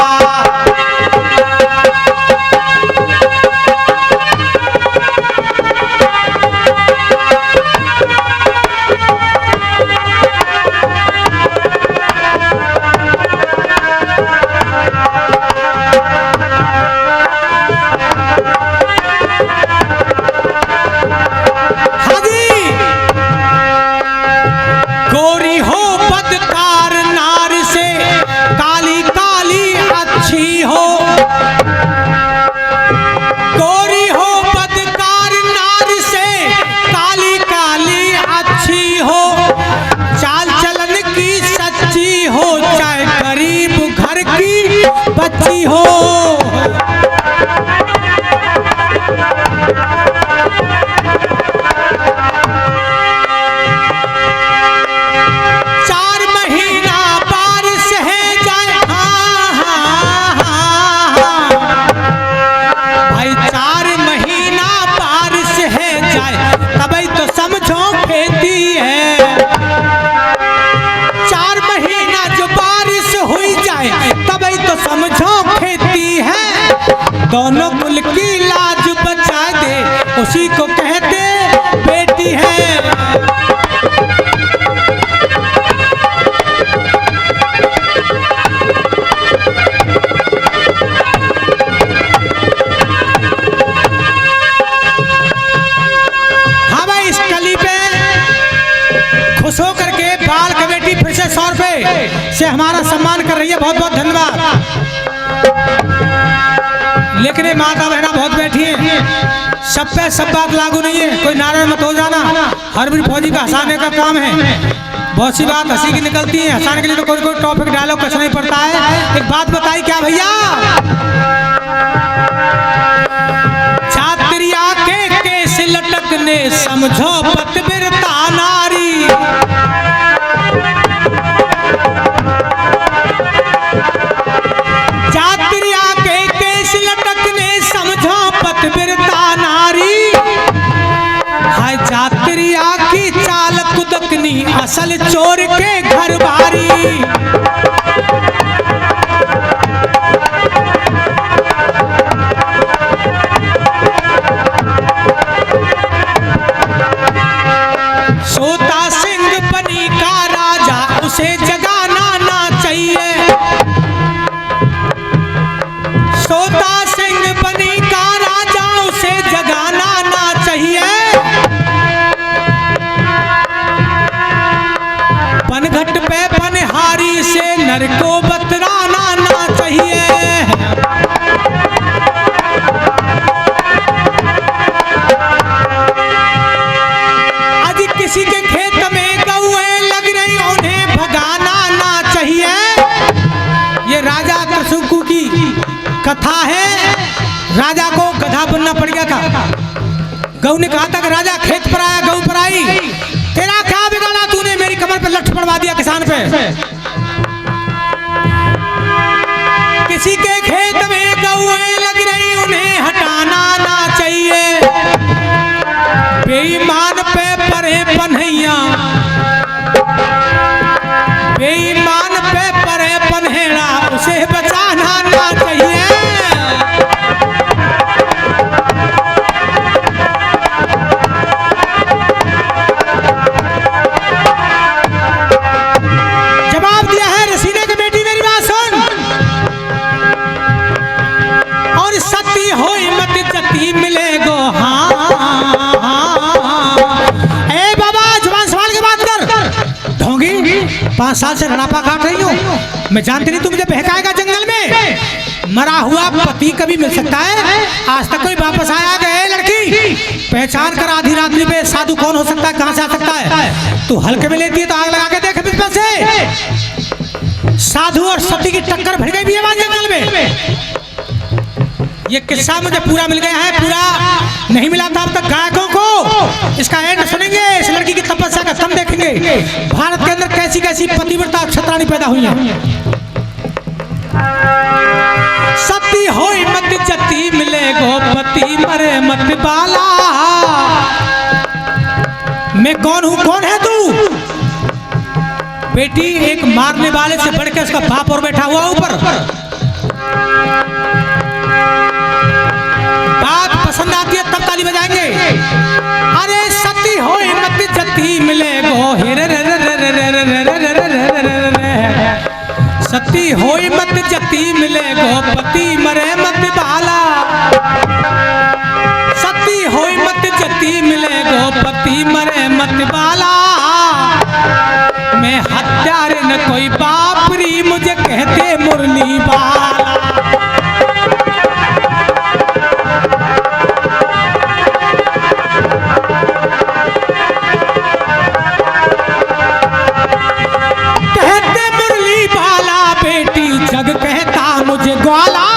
बच्ची हो चार महीना बारिश है जाए, हाँ हाँ हाँ भाई 4 महीना बारिश है जाए, तभी तो समझो खेती है। 4 महीना जो बारिश हुई जाए तभी तो समझो खेती है। दोनों कुल की लाज बचा दे उसी को कहते बेटी है। हाँ भाई, इस कली पे खुश होकर के बाल कमेटी फिर से 100 रुपए से हमारा सम्मान कर रही है, बहुत बहुत धन्यवाद। लेकिन ये माता बहना बहुत बैठी है, सब पे सब बात लागू नहीं है, कोई नाराज मत हो जाना। हर भी फौजी का हंसाने का काम है, बहुत सी बात हंसी की निकलती है, हंसाने के लिए तो कोई कोई टॉपिक डायलॉग कसना ही पड़ता है। एक बात बताई क्या भैया, छात्रिया के केस लटकने समझो पतिव्रता नारी, छात्रिया के केस लटकने समझो पतिव्रता नारी, हाय छात्रिया की चाल कुदकनी असल चोर के घर बारी। सोता सिंह बनी का राजा उसे जगाना ना चाहिए, सोता सिंह बनी का राजा उसे जगाना ना चाहिए, पनघट पे पनहारी से नर को बतराना ना चाहिए। आज किसी के खेत में गौएं लग रही उन्हें भगाना ना चाहिए। ये राजा त्रिशंकु की कथा है, राजा को गधा बनना पड़ गया था। गौ ने कहा था कि राजा खेत पर आया गौ पर आई, तेरा क्या बिगाड़ा तूने, मेरी कमर पे लठ पड़वा दिया किसान पे। किसी के खेत में गौएं लग रही उन्हें हटाना ना चाहिए, बेईमान पे परे पन्हैया, बेईमान पे परे पन्हेड़ा उसे बचाना ना चाहिए। जब मैं जानती नहीं तू मुझे बहकाएगा जंगल में। मरा हुआ पति कभी मिल सकता है? आज तक कोई वापस आया गए? लड़की पहचान कर आधी रात्रि पे साधु कौन हो सकता है, कहां से आ सकता है? तू हल्के में लेती है तो आग लगा के देख बिस्तर से। साधु और सती की टक्कर भिड़ गई भी है जंगल में। ये किस्सा मुझे पूरा मिल गया है, पूरा नहीं मिला था अब तक गायकों को। इसका एंड सुनेंगे, इस लड़की की तपस्या का दम देखेंगे। भारत के अंदर कैसी कैसी पतिव्रता क्षत्राणी पैदा हुई हैं। सती होई मत जती मिले गोपति मरे मत बाला। मैं कौन हूं, कौन है तू? बेटी एक मारने वाले से बढ़ के उसका बाप और बैठा हुआ ऊपर। बात पसंद आती है तब ताली बजाएंगे। अरे सती होई मत जती मिले गो हेरे रे रे रे रे रे रे रे रे रे रे। सती होई मत जती मिले गोपति मरे मत बाला। सती होई मत जती मिले गोपति मरे मत बाला। मैं हत्यारे न कोई बापरी मुझे कहते मुरली बाला। कहते मुरली बाला बेटी जग कहता मुझे ग्वाला।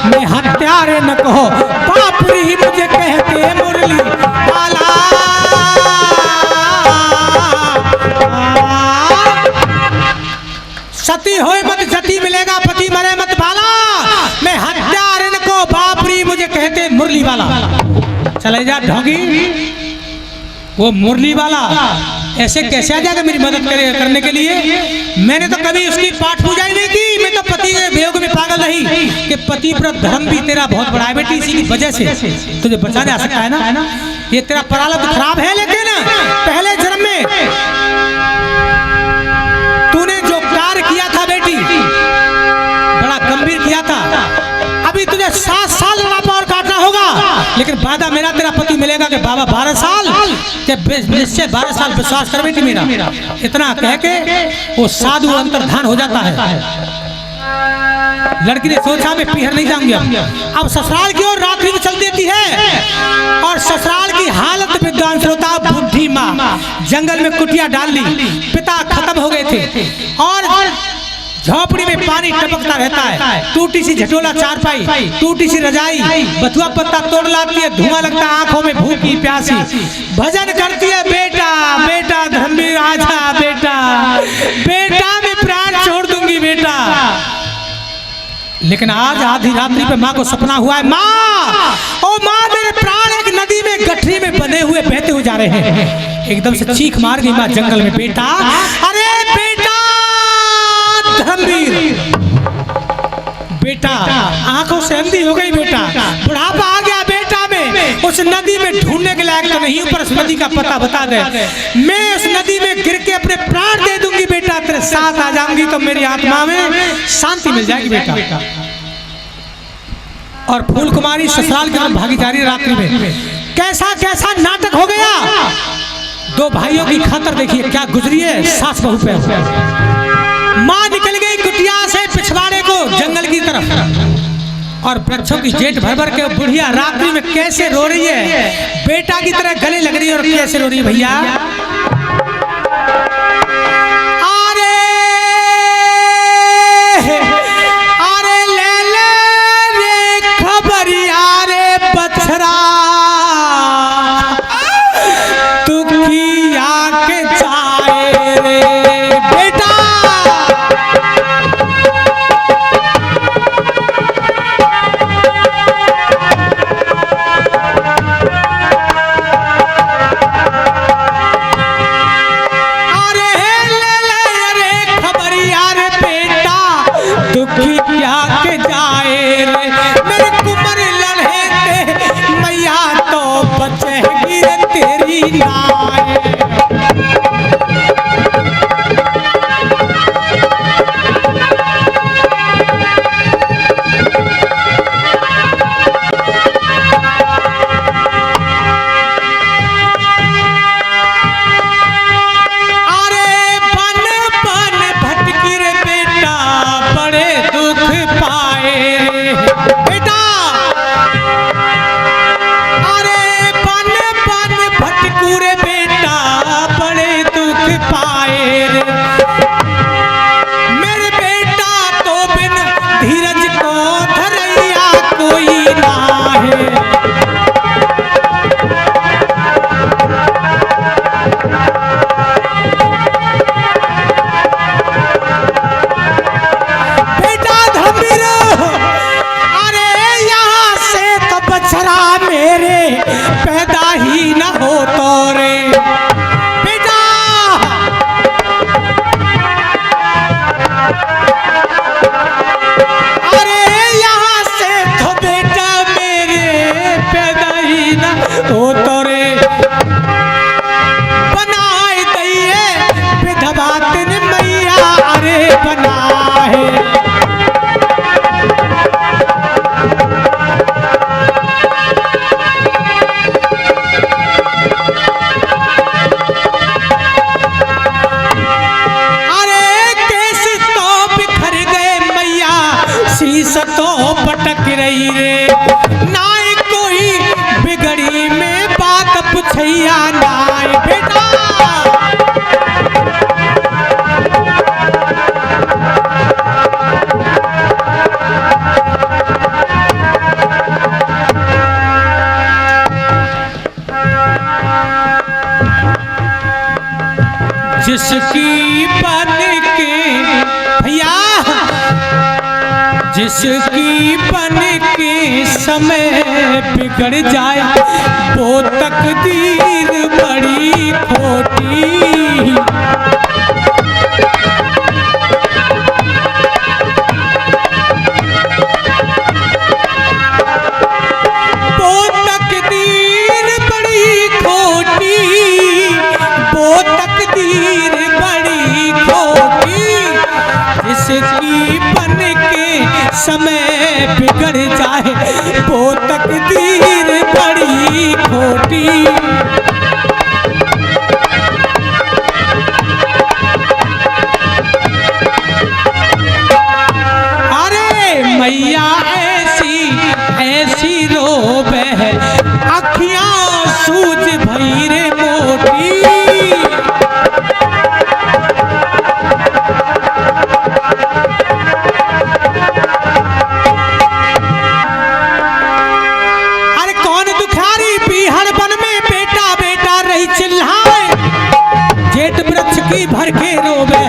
मैं हत्यारे न कहो बापरी मुझे कहते मुरली बाला। सती होए मत जती मिलेगा पति मरे मत बाला। मैं हत्यारे न को बापरी मुझे कहते मुरली वाला। चले जा ढोंगी, वो मुरली वाला ऐसे कैसे आ जाएगा मेरी मदद करने के लिए? मैंने तो कभी उसकी पाठ पूजा ही नहीं की। मैं तो पति के वियोग में पागल रही कि पति पर धर्म भी तेरा बहुत बड़ा है बेटी, इसी की वजह से तुझे बचाने आ सकता है ना। ये तेरा प्रारब्ध खराब है, लेकिन पहले जन्म में तूने जो कार्य किया था बेटी बड़ा गंभीर किया था। अभी तुझे 7 साल लड़ापा और काटना होगा, लेकिन वादा मेरा तेरा पति मिलेगा कि बाबा 12 साल के निश्चय 12 साल विश्वास कर बेटी मेरा। इतना कह के वो साधु अंतर्धान हो जाता है। लड़की ने सोचा मैं पीहर नहीं जाऊंगी। अब ससुराल की ओर रात्रि में चल देती है और ससुराल की हालत विद्वान श्रोता बुद्धि माँ जंगल में कुटिया डाल ली। पिता खत्म हो गए थे और झोपड़ी में पानी टपकता रहता है। टूटी सी झटोला चारपाई, टूटी सी रजाई, बथुआ पत्ता तोड़ लाती है, धुआं लगता है आंखों में भूखी प्यासी। भजन करती है बेटा बेटा धर्मवीर आजा बेटा, बेटा मैं प्राण छोड़ दूंगी बेटा। लेकिन आज आधी रात्रि पे माँ को सपना हुआ है, माँ ओ माँ मेरे प्राण एक नदी में गठरी में बने हुए बहते हुए जा रहे हैं। एकदम से चीख मार गई माँ जंगल में, बेटा अरे बेटा धर्मवीर बेटा। आंखों से अंधी हो गई बेटा, बुढ़ापा आ गया बेटा में। उस नदी में ढूंढने के लायक तो नहीं, ऊपर उस नदी का पता बता दे। मैं उस नदी में गिर के अपने प्राण दे दूंगी बेटा, तेरे साथ आ जाऊंगी तो मेरी आत्मा में शांति मिल जाएगी बेटा। और फूल कुमारी ससुराल की तरफ भागी जा रही रात्रि में। कैसा कैसा नाटक हो गया। 2 भाइयों की खातर देखिए क्या गुजरी है सास बहू पे। माँ निकल गई कुटिया से पिछवाड़े को जंगल की तरफ और वृक्षों की जेठ भर भर के बुढ़िया रात्रि में कैसे रो रही है, बेटा की तरह गले लग रही है। और कैसे रो रही है भैया? अरे अरे ले ले रे खबरिया रे बछड़ा, तू किया के जाए रे बेटा। दीना ओ तोरे बनाए दैये विधवा तिन मैया अरे बनाए। शीश तो पटक रही रे नाय कोई बिगड़ी में बात पुछैया नाय बेटा। जिसकी बन के भैया जिसकी बन के समय बिगड़ जाए वो तकदीर बड़ी खोटी। वो तकदीर बड़ी खोटी, वो तकदीर बड़ी खोटी। जिसकी बन के समय बिगड़ जाए वो तकदीर बड़ी खोटी। अरे मैया ऐसी ऐसी रोवे है अखियां सूझ भई रे मोटी। जेठ वृक्ष की भर के रोवे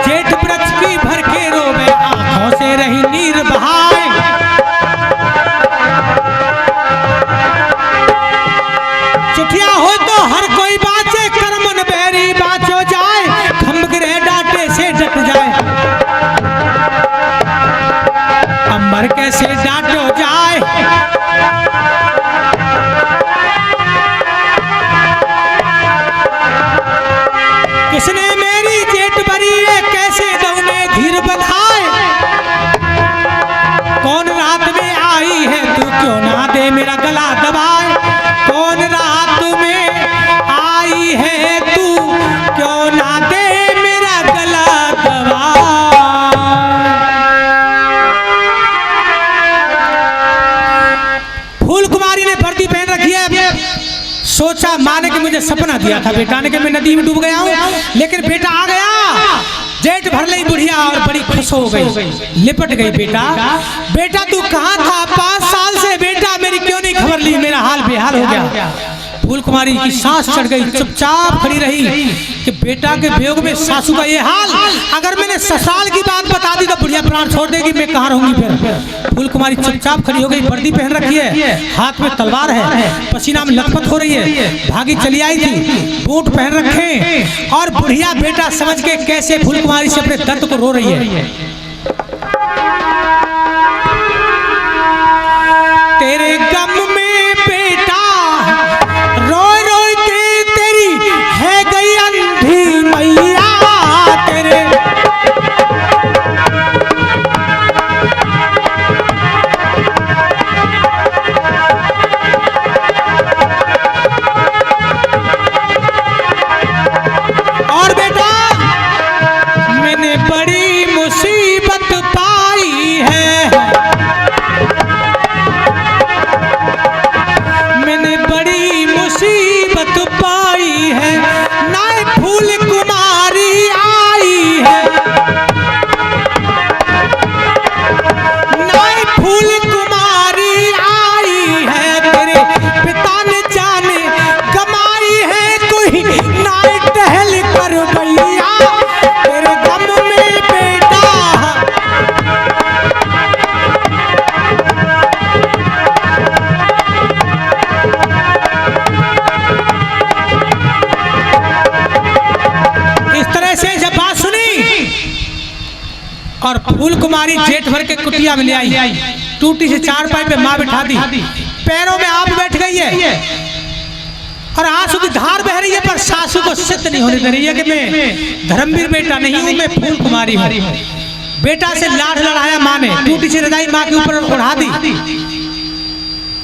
जेठ वृक्ष की भर के रोवे आंखों से रही नीर बहाए। चिट्ठिया हो तो हर कोई बाचे करमन बैरी बाचो जाए खम्भ गिरे डांटे से डट जाए अमर कैसे डांटो जाए। किसने मेरी जेठ भरी है कैसे दौने धीर बधाए। कौन रात में आई है तू क्यों ना दे मेरा गला दबाए। कौन रात में आई है तू क्यों ना दे मेरा गला दबाए। फूल कुमारी ने वर्दी पहन रखी है। सोचा माँ ने कि मुझे सपना दिया था बेटा ने कि मैं नदी में डूब गया हूँ लेकिन बेटा आ गया। जेठ भर ली बुढ़िया और बड़ी खुश हो गई लिपट गई। बेटा बेटा तू कहाँ था 5 साल से बेटा मेरी क्यों नहीं खबर ली। मेरा हाल बेहाल हो गया। फूल कुमारी की सांस चढ़ गई चुपचाप खड़ी रही कि बेटा के वियोग में सासू का ये हाल। अगर मैंने ससुराल की बात बता दी तो बुढ़िया प्राण छोड़ देगी मैं कहाँ रहूंगी फिर। फूल कुमारी चुपचाप खड़ी हो गई वर्दी पहन रखी है हाथ में तलवार है पसीना में लथपथ हो रही है भागी चली आई थी बूट पहन रखे और बुढ़िया बेटा समझ के कैसे फूल कुमारी से अपने दर्द को रो रही है। तेरे गम में बेटा रोई रोई के तेरी है गई अंधी मैया। तेरे और बेटा मैंने बड़ी मुसीबत कुमारी जेठ भर के कुटिया में ले आई, टूटी से चारपाई पे माँ बिठा दी, पैरों में आप बैठ गई है और आंसू की धार बह रही है, पर सासू को सिद्ध नहीं होने दे रही है कि मैं धर्मवीर बेटा नहीं हूँ, मैं फूल कुमारी हूँ। बेटा से लाड लड़ाया माँ ने, टूटी सी रजाई माँ के ऊपर उड़ा दी।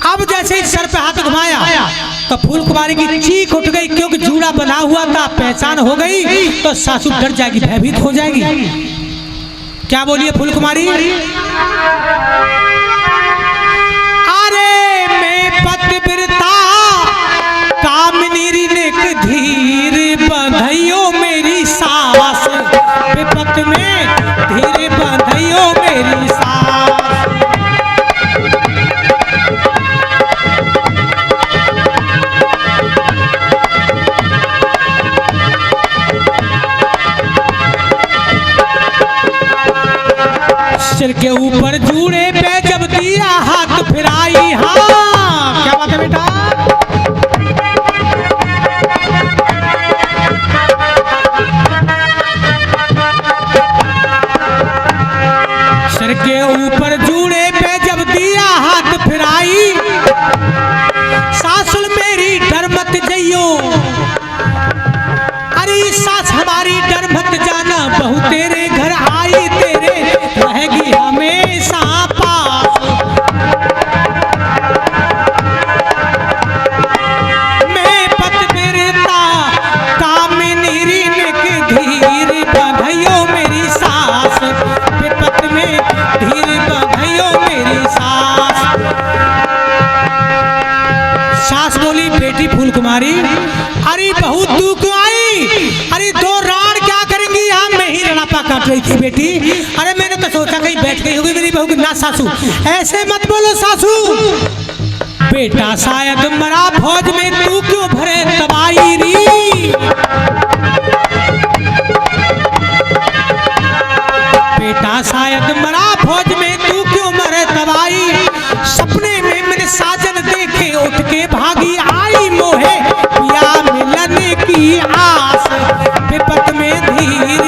अब जैसे ही सर पे हाथ घुमाया तो फूल कुमारी की चीख उठ गई, क्योंकि जूड़ा बना हुआ था, पहचान हो गई तो सासू डर जाएगी, भयभीत हो जाएगी। क्या बोलिए फूल कुमारी? अरे मैं पतिव्रता कामिनी रिनेक धीर बंधइयो मेरी सास, विपत में धीर बंधइयो मेरी सास। सिर के ऊपर जूड़े पे जब दिया हाथ फिराई, हाँ क्या बात है बेटा? सिर के ऊपर जूड़े पे जब दिया हाथ फिराई, सासुल मेरी डर मत जइयो, अरे सास हमारी डर मत जाना, बहू तेरे घर आई तेरे रहेगी हमेशा पास। मैं पतिव्रता कामिनी रिनेक धीर बंधइयो मेरी सास, विपत में धीर बंधइयो मेरी सास। सास बोली बेटी फूल कुमारी, अरे बहू तू क्यों आई? अरे दो राण क्या करेंगी, यहाँ मैं ही रणापा काट रही थी बेटी। अरे मैंने तो सोचा कहीं बैठ गई होगी मेरी बहू की। ना सासू ऐसे मत बोलो सासू, बेटा शायद मरा फौज में, तू क्यों भरे तबाही री? बेटा शायद मरा फौज में, तू क्यों मरे तबाही? सपने में मैंने साजन देखे उठ के भागी, आई मोहे पिया मिलने की आस, विपत में धीर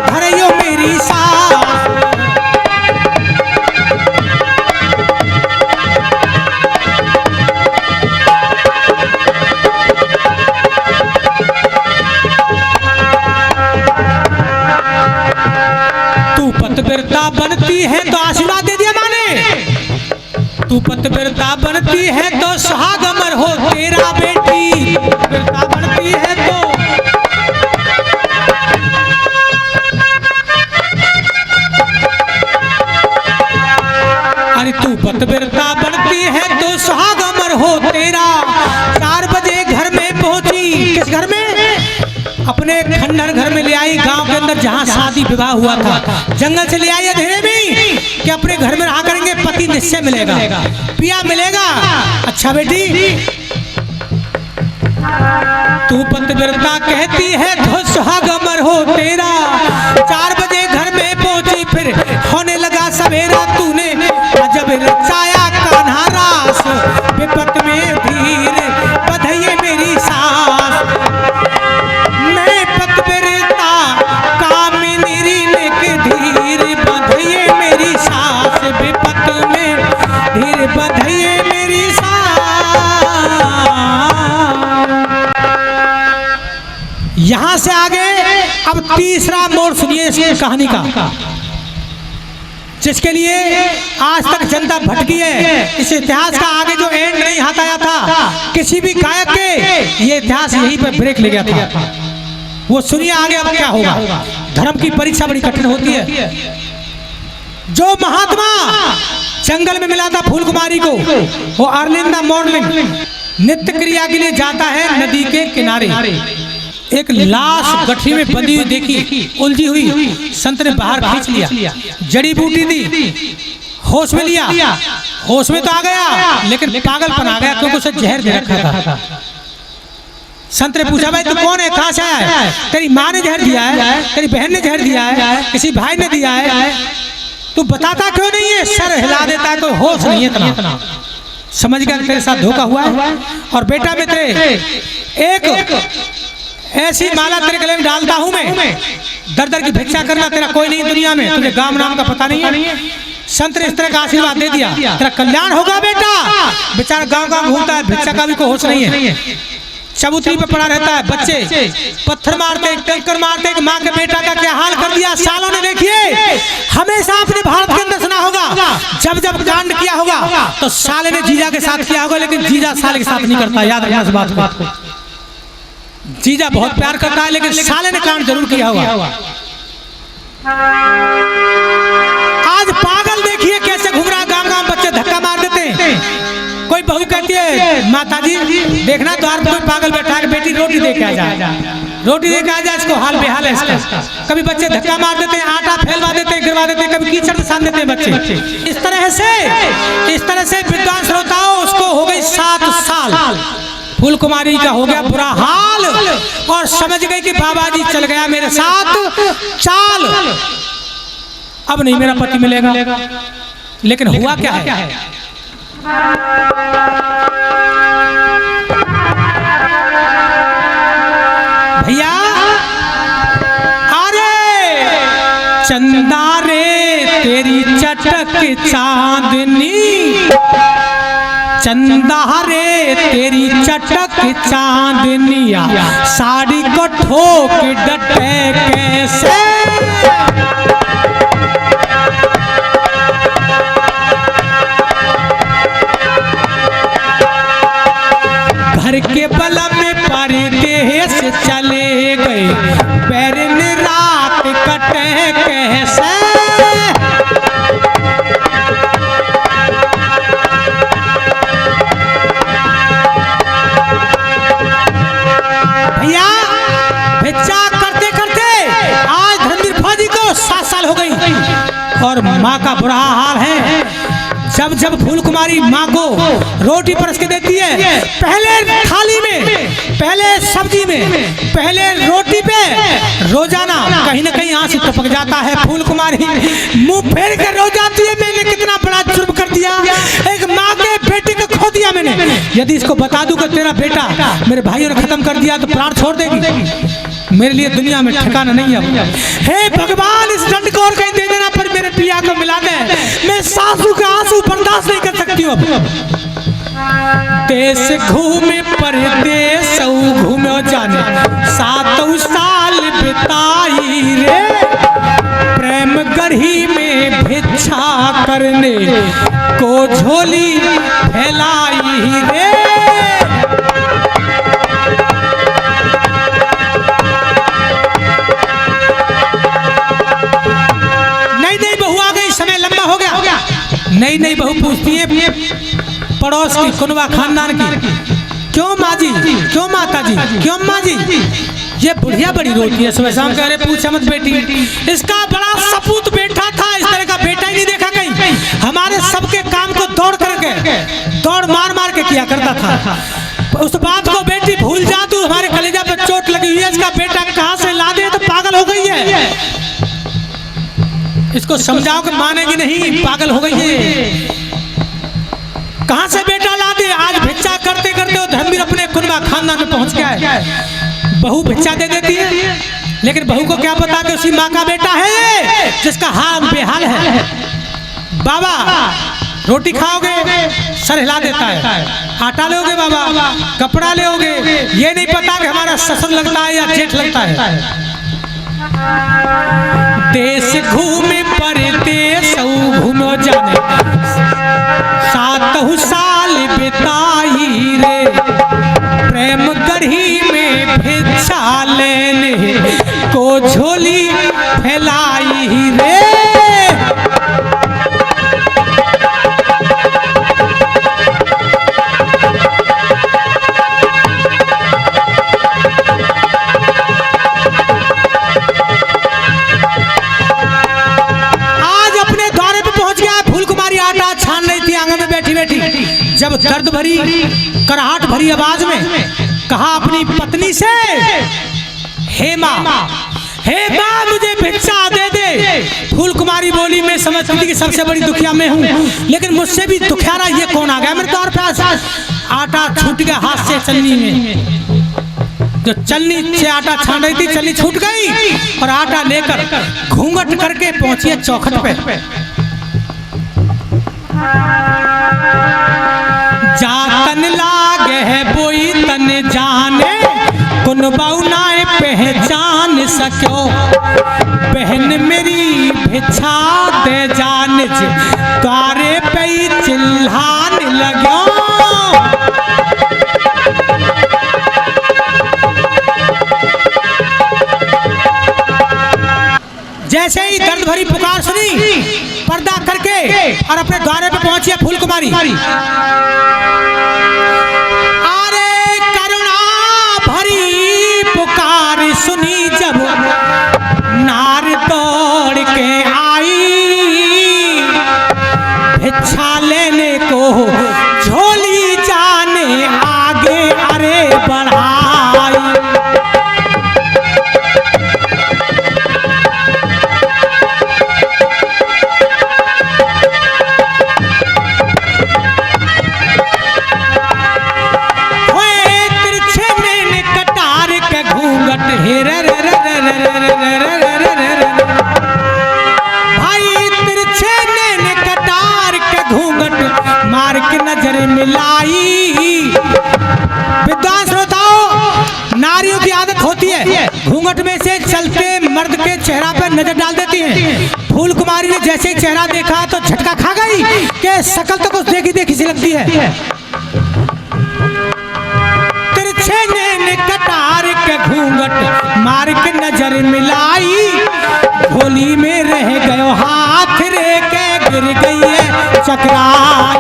धरइयो मेरी सास। तू पतिव्रता बनती है तो आशीर्वाद दे दिया माने, तू पतिव्रता बनती है तो सुहाग अमर हो तेरा बेटी, पतिव्रता बनती है तो। अरे तू पतिव्रता बनती है तो सुहाग अमर हो तेरा। 4 बजे घर में पहुंची, किस घर में? अपने खंडहर घर में ले आई, गांव के अंदर जहां शादी विवाह हुआ था, जंगल से ले आई अंधेरे में कि अपने घर में रहा करेंगे, पति निश्चय मिलेगा, पिया मिलेगा। अच्छा बेटी तू पतिव्रता कहती है तो सुहाग अमर हो तेरा। 4 बजे घर में पहुंची, फिर होने लगा सवेरा, तूने जब रचाया कान्हा रास, विपत में धीर बंधइये मेरी सास। मैं पतिव्रता कामिनी रिनेक धीर बंधइये मेरी सास, विपत में धीर बंधइये मेरी सास। यहां से आगे अब तीसरा मोड़ सुनिए इस कहानी का, जिसके लिए आज तक जनता भटकी है। इस इतिहास का आगे जो एंड नहीं हाथ आया था किसी भी गायक के, ये इतिहास यहीं पर ब्रेक ले गया था। वो सुनिए आगे अब क्या होगा। धर्म की परीक्षा बड़ी कठिन होती है। जो महात्मा जंगल में मिला था फूल कुमारी को, वो अर्लिंदा मॉडलिंग नित्य क्रिया के लिए जाता है नदी के किनारे। एक लाश गठरी में बंधी हुई देखी, उलझी हुई, संत ने बाहर खींच लिया, जड़ी बूटी दी, होश में लिया, होश में तो आ गया लेकिन पागलपन आ गया क्योंकि उसे जहर दे रखा था। संत ने पूछा भाई तू कौन है, कहाँ से आया है? तेरी माँ ने जहर दिया है, तेरी बहन ने जहर दिया है, किसी भाई ने दिया है, तू बताता क्यों नहीं है? सर हिला देता है, कोई होश नहीं है इतना। समझ गया तेरे साथ धोखा हुआ है। और बेटा में तेरे ऐसी माला तेरे गले में डालता हूँ मैं, दर दर की भिक्षा करना तेरा कोई नहीं दुनिया में, तुझे गांव नाम का पता नहीं है। संत ने इस तरह का आशीर्वाद दे दिया, तेरा कल्याण होगा बेटा। बेचारा गांव गांव घूमता है, भिक्षा का भी कोई होश नहीं है, चबूतरी पे पड़ा रहता है। बच्चे पत्थर मारते, कंकर मारते, माँ के बेटा का क्या हाल कर दिया सालों ने। देखिए हमेशा अपने भारत के अंदर सुना होगा, जब जब कांड किया होगा तो साले ने जीजा के साथ किया होगा, लेकिन जीजा साले के साथ नहीं करता। याद रखना इस बात को। जीजा बहुत प्यार करता है, लेकिन साले ने कांड जरूर किया होगा। आज पागल देखिए कैसे घूम रहा, गांव गांव बच्चे धक्का मार देते हैं। कोई बहू कहती है माताजी देखना द्वार पर कोई पागल बैठा है, बेटी रोटी दे के आ जा, रोटी दे के आ जा, इसको हाल बेहाल है इसका। कभी बच्चे धक्का मार देते हैं, आटा फैलवा देते हैं, गिरवा देते हैं, कभी कीचड़ में सान देते हैं बच्चे। इस तरह से विद्वान श्रोताओं उसको हो गई 7 साल, फूल कुमारी का हो गया बुरा हाल, और समझ गई कि बाबा जी चल गया मेरे साथ चाल, अब नहीं मेरा पति मिलेगा। लेकिन हुआ क्या है, भैया अरे चंदा रे तेरी चटक चांदनी, चंदा रे तेरी चटक चांदनिया, साड़ी को ठोक डटे कैसे। घर के बलम में परदेस चले गए, बैरन रात कटे कैसे। भैया भिक्षा करते करते आज धर्मवीर फौजी को 7 साल हो गई, और माँ का बुरा हाल है। जब जब फूल कुमारी माँ को रोटी परस के देती है, पहले थाली में, पहले सब्जी में, पहले रोटी पे रोजाना कहीं ना कहीं आंसू टपक जाता है। फूल कुमारी मुंह फेर कर रो जाती है, मैंने कितना बड़ा जुर्म कर दिया, एक माँ के बेटे को खो दिया मैंने। यदि इसको बता दूं कि तेरा बेटा मेरे भाइयों ने खत्म कर दिया तो प्राण छोड़ देगी, मेरे लिए दुनिया में ठिकाना नहीं है। हे भगवान इस दंड को और कहीं दे देना, पर मेरे पिया को मिला दे, मैं सासू का आंसू बर्दाश्त नहीं कर सकती हूँ। देश घूमे परदेस घूमो जाने, 7 साल बिताई रे, प्रेम गढ़ी में भिक्षा करने को झोली फैलाई रे। नई नई बहू पूछती है पड़ोस की, कुनवा खानदान की, क्यों माँ जी, क्यों माता जी, क्यों माँ जी, ये बुढ़िया बड़ी रोती है सुबह शाम। कह रहे पूछा मत बेटी, इसका बड़ा सपूत बेटा था, इस तरह का बेटा ही नहीं देखा कहीं। हमारे सबके काम को दौड़ मार मार के किया करता था। उस बात को बेटी भूल जा, तू हमारे कलेजा पे चोट लगी हुई है, इसका बेटा कहाँ से ला दे, तो पागल हो गई है। इसको समझाओ कि मानेगी नहीं, पागल हो गई है। कहां से बेटा ला दे। आज भिक्षा करते करते वो धर्मवीर अपने कुनबा खानदान में पहुंच गया है। बहू भिक्षा दे देती है, लेकिन बहू को क्या पता कि उसी माँ का बेटा है जिसका हाल बेहाल है। बाबा रोटी खाओगे, सर हिला देता है, आटा लोगे बाबा, कपड़ा लोगे, ये नहीं पता कि हमारा ससुर लगता है या जेठ लगता है। देश घूमे परदेस घूमो जाने, 7 साल बिताई रे, प्रेम गढ़ी में भिक्षा लेने को झोली फैलाई रे। जब दर्द भरी कराहट भरी आवाज में कहा अपनी पत्नी से, हे माँ मुझे भिक्षा दे दे। फूल कुमारी बोली, मैं समझती थी कि सबसे बड़ी दुखिया मैं हूँ, लेकिन मुझसे भी दुखियारा ये कौन आ गया मेरे द्वार पे। आटा छूट गया हाथ से चलनी में। जो चलनी से आटा छान रही थी, चलनी छूट गई और आटा लेकर घूंघट करके पहुंची है चौखट पे। जातन लागे है बोई तन जाने, कुन बाउनाए पहचान सको। बहन मेरी भिक्षा दे जान जे, तारे पे चिल्लान लगो। जैसे ही दर्द भरी पुकार सुनी, पर्दा करके और अपने द्वारे पे पहुंची है फूल कुमारी। अरे करुणा भरी पुकार सुनी जब, नार दौड़ के आई भिक्षा लेने को, झोली जाने आगे अरे बढ़ाई। भाई तिरछे ने कटार के घूंघट मार के नजर मिलाई। विद्वान श्रोताओ, नारियों की आदत होती है घूंघट में से चलते मर्द के चेहरा पर नजर डाल देती हैं। फूल कुमारी ने जैसे ही चेहरा देखा तो झटका खा गई कि शकल तो कुछ देखी देखी सी लगती है। तिरछे ने कटार के घूंघट मार के नजर मिलाई, झोली में रह गयो हाथ रे के गिर गई है चकराई।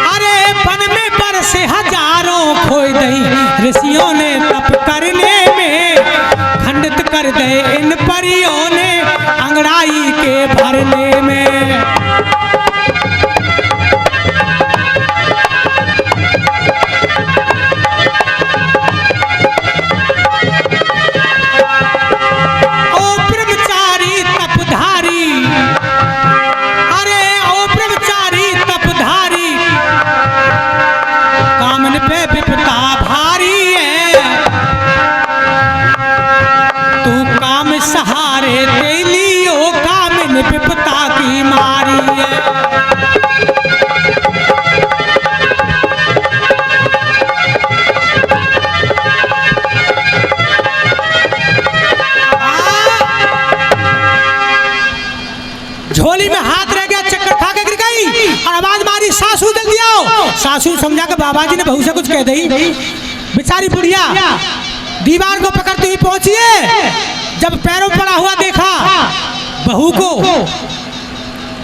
अरे वन में बरसे हजारों खोई दई, ऋषियों ने तप करने में खंडित कर दे इन परियों ने अंगड़ाई के भरने में। ओ ब्रह्मचारी तपधारी, अरे ओ ब्रह्मचारी तपधारी, कामन पे विपता भारी है, तू काम सहारे दे लियो, कामन विपता की मारी है। झोली में हाथ रह गया, चक्कर खा के गिर गई और आवाज मारी, सासू जल्दी आओ। सासू समझा कि बाबा जी ने बहू से कुछ कह दी। बेचारी बुढ़िया दीवार को पकड़ती हुई पहुंची है। जब पैरों पड़ा हुआ देखा बहू को,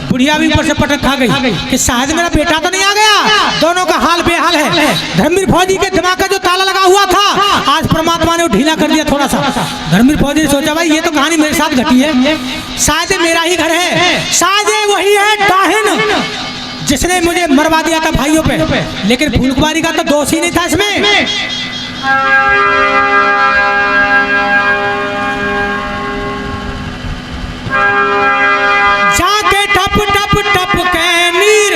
बुढ़िया भी ऊपर से पटक खा गई कि शायद मेरा बेटा तो नहीं आ गया। दोनों का हाल बेहाल है। धर्मवीर फौजी के दिमाग का जो ताला लगा हुआ था, आज परमात्मा ने वो ढीला कर दिया थोड़ा सा। धर्मवीर फौजी ने सोचा भाई ये तो कहानी मेरे साथ घटी है, शायद मेरा ही घर है, शायद वही है डाहिन जिसने मुझे मरवा दिया था भाइयों पे। लेकिन फूल कुमारी का तो दोष ही नहीं था इसमें। जाके टप टप टप के नीर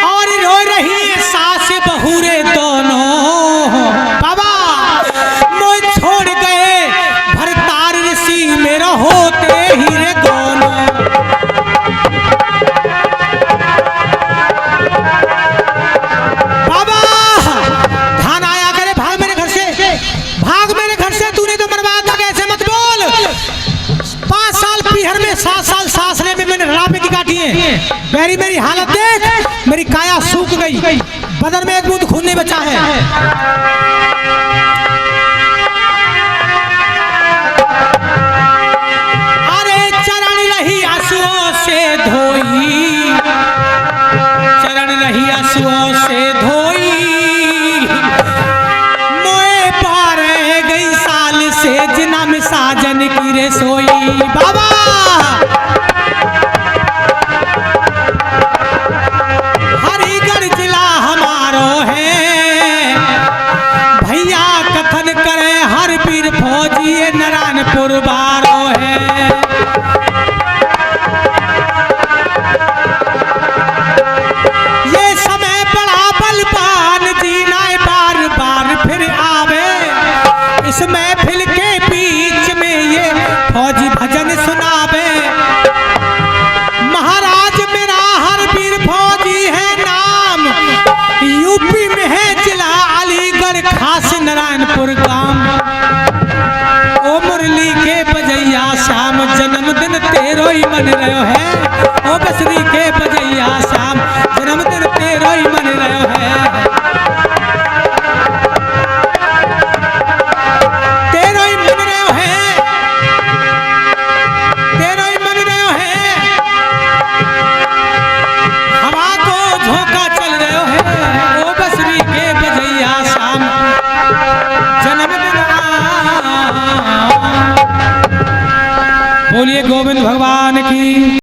और रो रही सास बहू रे दोनों। बाबा मोय छोड़ गए भरतार ऋषि मेरा होते ही रे दोनों। बाबा ध्यान आया करे, भाग मेरे घर से, भाग मेरे घर से, तूने तो मरवा था, कैसे मत बोल। 5 साल पीहर में, 7 साल सासरे में मैंने रापे की काटी है। मेरी हालत देख, मेरी काया सूख गई, बदन में एक बूंद खून नहीं बचा है। अरे चरण रही आंसुओं से धोई, चरण रही आंसुओं से धोई, मोए पार गई साल से जिना में साजन की रसोई। बाबा हरिगढ़ जिला हमारो है, भैया कथन करे हर वीर फौजी नारायणपुर बारो है। बोलिए गोविंद भगवान की।